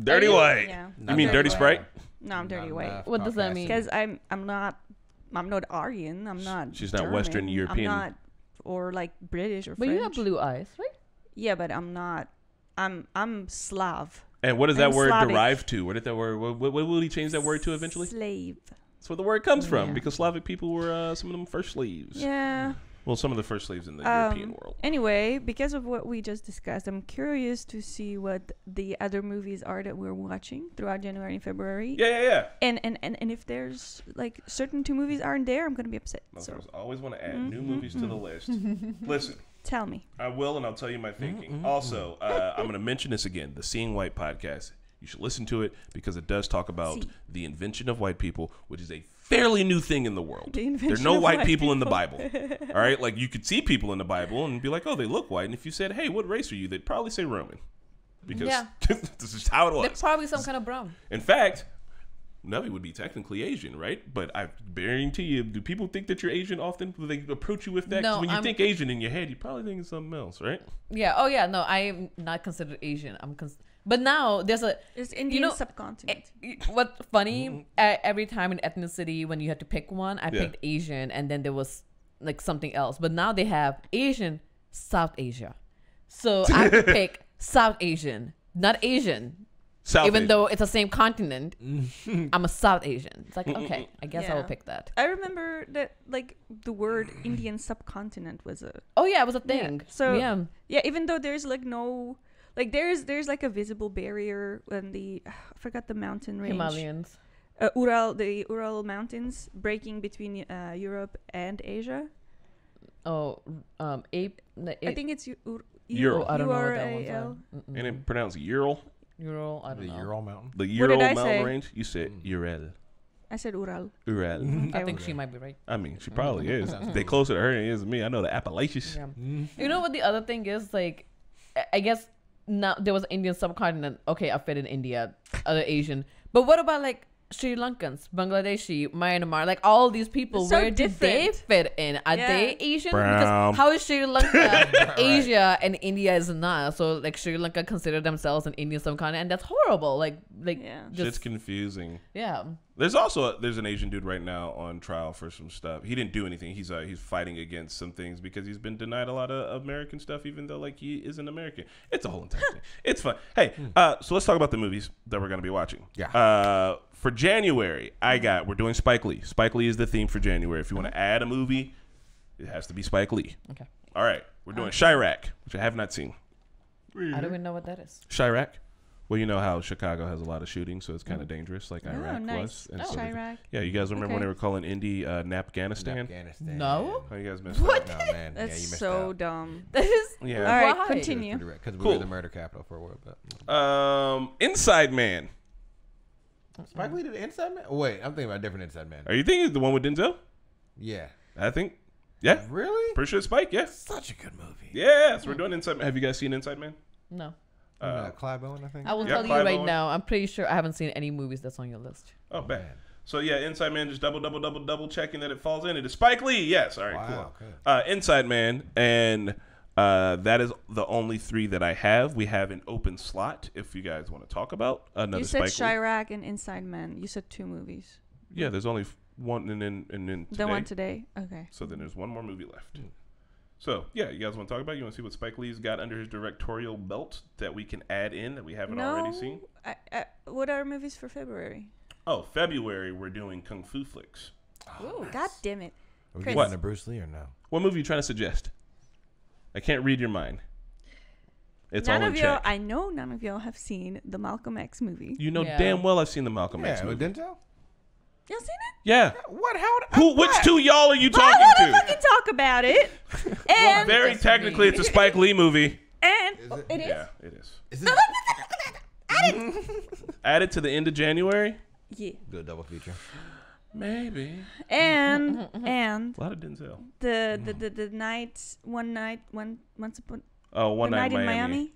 Dirty white. Yeah. You mean dirty white. Sprite? No, I'm dirty Not white. enough What does that mean? Because I'm not Aryan. I'm not. She's not German. Western European. I'm not, or like British or But French. you have blue eyes, right? Yeah, but I'm not. I'm Slav. And what does that I'm word Slavic. derive to? Where did that word? What will he change that word to eventually? Slave. That's where the word comes from. Yeah. Because Slavic people were some of them first slaves. Yeah. Well, some of the first slaves in the European world. Anyway, because of what we just discussed, I'm curious to see what the other movies are that we're watching throughout January and February. Yeah. And if there's like certain two movies aren't there, I'm gonna be upset. So Motherfuckers always want to add new movies to the list. Listen, tell me. I will, and I'll tell you my thinking. Also, I'm going to mention this again, the Seeing White podcast. You should listen to it because it does talk about See. the invention of white people, which is a fairly new thing in the world. The There are invention no of white white people in the people. Bible. All right? Like, you could see people in the Bible and be like, oh, they look white. And if you said, hey, what race are you? They'd probably say Roman. Because Yeah. this is how it They're was. probably some kind of brown. In fact, Navi would be technically Asian, right? But I guarantee you, do people think that you're Asian often? Do they approach you with that? 'Cause No, when you I'm- think Asian in your head, you probably think it's something else, right? Yeah. Oh yeah. No, I am not considered Asian. But now there's a. It's Indian know, subcontinent. What's funny? Every time in ethnicity, when you had to pick one, I Yeah. picked Asian, and then there was like something else. But now they have Asian, South Asia. So I have to pick South Asian, not Asian. South Even Asian. though it's the same continent, I'm a South Asian. It's like, okay, I guess I will Yeah. pick that. I remember that like the word Indian subcontinent was a Oh yeah, it was a thing. So yeah. yeah, even though there's like no like there's like a visible barrier when the I forgot the mountain range. Himalayans. The Ural Mountains breaking between Europe and Asia. Oh, ape. I think it's Ural. Oh, I don't know what that one's URAL. on. And it pronounced Ural, Ural. I don't The know. Ural Mountain. the What Ural did I mountain say? range. You said Ural. I said Ural. Ural. I Okay. think she might be right. I mean, she probably is. They closer to her than it is to me. I know the Appalachians. Yeah. You know what the other thing is? Like, I guess now there was an Indian subcontinent. Okay, I fit in India, other Asian. But what about like Sri Lankans, Bangladeshi, Myanmar, like all these people? So Where do they different. fit in? Are Yeah. they Asian? Brown. Because how is Sri Lanka Asia and India is not? So like Sri Lanka consider themselves an Indian subcontinent, and that's horrible. Like Yeah. Shit's just confusing. yeah. There's an Asian dude right now on trial for some stuff. He didn't do anything. He's fighting against some things because he's been denied a lot of American stuff, even though like he isn't American. It's a whole entire thing. It's fun. Hey, so let's talk about the movies that we're gonna be watching. Yeah. For January, we're doing Spike Lee. Spike Lee is the theme for January. If you want to add a movie, it has to be Spike Lee. Okay. All right, we're doing Chirac, which I have not seen. I don't even know what that is. Chirac. Well, you know how Chicago has a lot of shootings, so it's kind of dangerous, like Iraq nice. was. And Oh. so Chirac. yeah, you guys remember when Okay. they were calling Indy Napganistan? Afghanistan. No? Oh, you guys missed What? that. No, man. That's yeah, you missed so out. dumb. That is Yeah. All right, Why? continue. Because we Cool. were the murder capital for a while. But Inside Man. Spike Lee did Inside Man? Oh, wait, I'm thinking about a different Inside Man. Are you thinking the one with Denzel? Yeah. I think. Yeah. Really? Pretty sure it's Spike, yeah. Such a good movie. Yeah, so we're doing Inside Man. Have you guys seen Inside Man? no. Clive Owen, I think. I will Yeah, tell you Clive right Owen. now. I'm pretty sure I haven't seen any movies that's on your list. Oh, bad. So yeah, Inside Man, just double checking that it falls in. It is Spike Lee. Yes. All right, Wow, cool. good. Inside Man, and that is the only three that I have. We have an open slot if you guys want to talk about another You said Spike Lee. Chirac and Inside Man. You said two movies. Yeah, there's only one, and then today. The one today. Okay. So then there's one more movie left. So yeah, you guys want to talk about it? You want to see what Spike Lee's got under his directorial belt that we can add in that we haven't already seen? What are movies for February? Oh, February we're doing Kung Fu flicks. Ooh, God damn it. Are we Chris. getting into Bruce Lee or no? What movie are you trying to suggest? I can't read your mind. It's all in check. I know none of y'all have seen the Malcolm X movie. You know Yeah. damn well I've seen the Malcolm X Yeah, with movie. Denzel? Y'all seen it? Yeah. What? How? Which two y'all are you I talking want to to? fucking talk about it. And Very technically, it's a Spike Lee movie. and Is it? it is. Yeah, it is. Is it? Add it to the end of January. Yeah. Do a double feature. Maybe. And A lot of Denzel. the once upon One the night night in in Miami.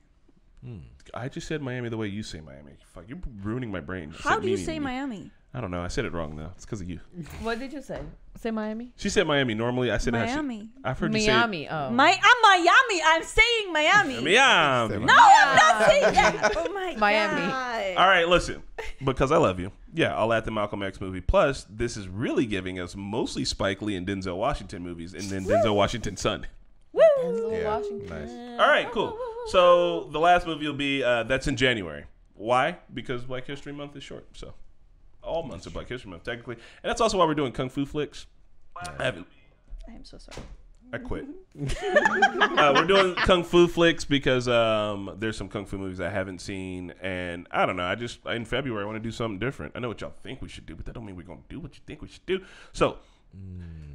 Miami. I just said Miami the way you say Miami. Fuck, you're ruining my brain. How do you say Miami? I don't know. I said it wrong though. It's because of you. What did you say? Say Miami? She said Miami. Normally, I said Miami. I've heard you say Miami. Oh. I'm Miami. I'm saying Miami. Miami. No, I'm not saying that. Oh my Miami. God. All right, listen. Because I love you. Yeah, I'll add the Malcolm X movie. Plus, this is really giving us mostly Spike Lee and Denzel Washington movies, and then Denzel Washington's son. Woo. Denzel Yeah, Washington. nice. All right, cool. So the last movie will be that's in January. Why? Because Black History Month is short. So all months are Black History Month technically, and that's also why we're doing Kung Fu flicks. I haven't. I am so sorry. I quit. We're doing Kung Fu flicks because there's some Kung Fu movies I haven't seen, and I don't know. In February I want to do something different. I know what y'all think we should do, but that don't mean we're gonna do what you think we should do. So,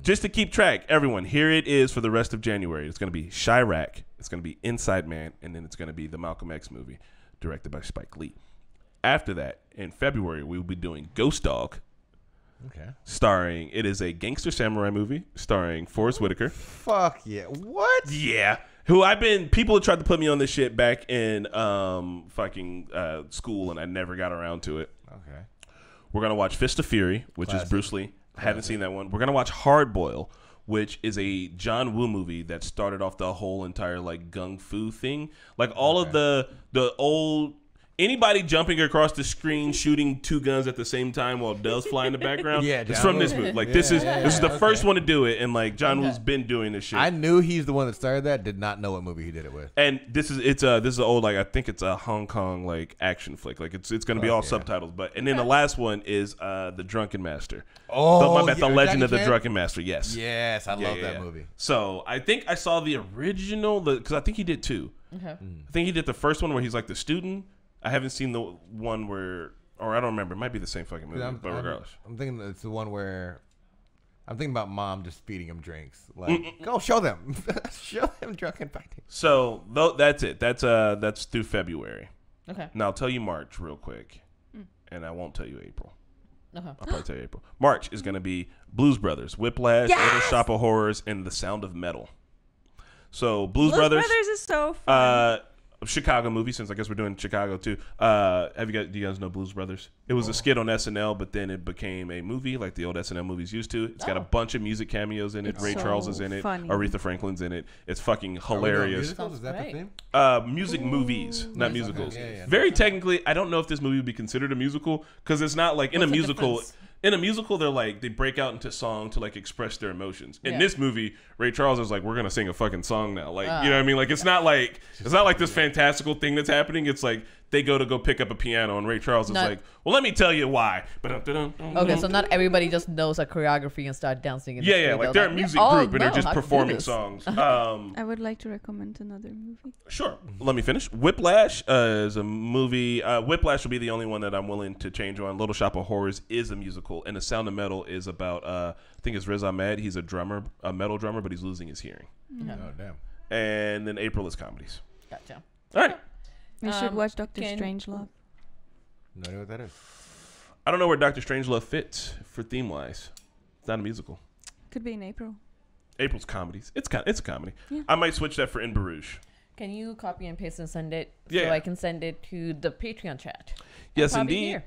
just to keep track, everyone, here it is for the rest of January. It's gonna be Chirac, it's gonna be Inside Man, and then it's gonna be the Malcolm X movie, directed by Spike Lee. After that, in February, we will be doing Ghost Dog. Okay. It is a gangster samurai movie starring Forrest Whitaker. Fuck yeah. What? Yeah. People have tried to put me on this shit back in school, and I never got around to it. Okay. We're going to watch Fist of Fury, which is Bruce Lee. I haven't seen that one. We're going to watch Hard Boil, which is a John Woo movie that started off the whole entire like gung fu thing. Like all of the old... Anybody jumping across the screen, shooting two guns at the same time while doves fly in the background, Yeah, it's John from Woo. this movie. Like this is the first one to do it, and like John Okay. Woo's been doing this shit. I knew he's the one that started that. Did not know what movie he did it with. And this is an old, like I think it's a Hong Kong like action flick. Like it's gonna be all subtitles. And then the last one is The Drunken Master. Oh, my bad, The Legend Jackie of the Chan? Drunken Master. Yes. Yes, I love that movie. So I think I saw the original because I think he did two. Okay. I think he did the first one where he's like the student. I haven't seen the one where, or I don't remember. It might be the same fucking movie, but regardless. I'm thinking it's the one where I'm thinking about mom just feeding him drinks. Like, go show them, show them drunken fighting. So that's it. That's through February. Okay. Now I'll tell you March real quick, and I won't tell you April. Okay. I'll probably tell you April. March is going to be Blues Brothers, Whiplash, Little Shop of Horrors, and The Sound of Metal. So Blues Brothers is so fun. Chicago movie, since I guess we're doing Chicago too. Do you guys know Blues Brothers? It was a skit on SNL, but then it became a movie like the old SNL movies used to. It's got a bunch of music cameos in it. It's Ray so Charles is in it. funny. Aretha Franklin's in it. It's fucking hilarious. Musicals? Is that the Great. theme? Music movies, not musicals. Okay. Yeah. Very technically, I don't know if this movie would be considered a musical because it's not like in What's a the musical. difference? In a musical, they break out into song to like express their emotions. In Yeah. this movie, Ray Charles is like, we're gonna sing a fucking song now. Like, you know what I mean? Like, it's not like this fantastical thing that's happening. It's like they go pick up a piano, and Ray Charles is Not- like, well, let me tell you why. Okay, so not everybody just knows a choreography and start dancing. In the Yeah, street, like though. they're a music Oh, group and they're no, just how to do performing this. songs. I would like to recommend another movie. Sure. Let me finish. Whiplash is a movie. Whiplash will be the only one that I'm willing to change on. Little Shop of Horrors is a musical, and The Sound of Metal is about. I think it's Riz Ahmed. He's a metal drummer, but he's losing his hearing. Oh damn. And then April is comedies. Gotcha. All right. We should watch Doctor can- Strangelove. No idea what that is. I don't know where Dr. Strangelove fits for theme wise. It's not a musical. Could be in April. April's comedies. It's a comedy. Yeah. I might switch that for In Barouche. Can you copy and paste and send it Yeah. so I can send it to the Patreon chat? Yes, Probably indeed. here.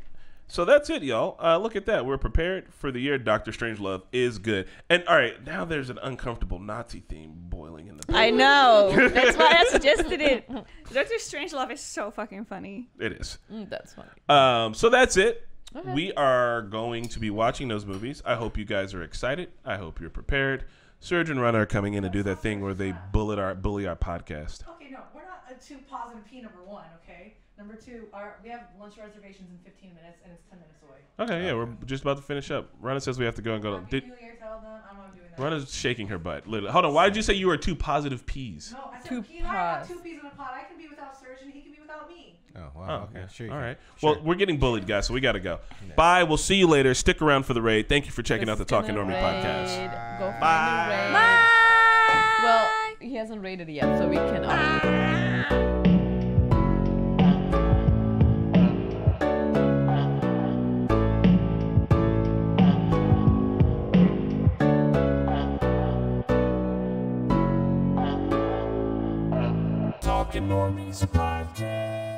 So that's it, y'all. Look at that. We're prepared for the year. Dr. Strangelove is good. And all right, now there's an uncomfortable Nazi theme boiling in the I know. That's why I suggested it. Doctor Strangelove is so fucking funny. It is. That's funny. So that's it. Okay. We are going to be watching those movies. I hope you guys are excited. I hope you're prepared. Serge and Run are coming in to do that thing where they bully our podcast. Okay, no, we're not a too positive P, number one, okay? Number two, we have lunch reservations in 15 minutes, and it's 10 minutes away. Okay, yeah, we're just about to finish up. Rana says we have to go and go. Happy New Year, tell them. I'm not doing that. Rana's shaking her butt. Literally. Hold on. Why did you say you were two positive P's? No, I said Two P and I have pods. 2 P's in a pod. I can be without Serge, and he can be without me. Oh Oh, wow. Okay. Sure. you All can. right. Sure. Well, we're getting bullied, guys, so we got to go. Bye. We'll see you later. Stick around for the raid. Thank you for checking out the Talking Normie podcast. Go find Bye. the raid. Bye. Well, he hasn't rated it yet, so we can. Talking Normies podcast.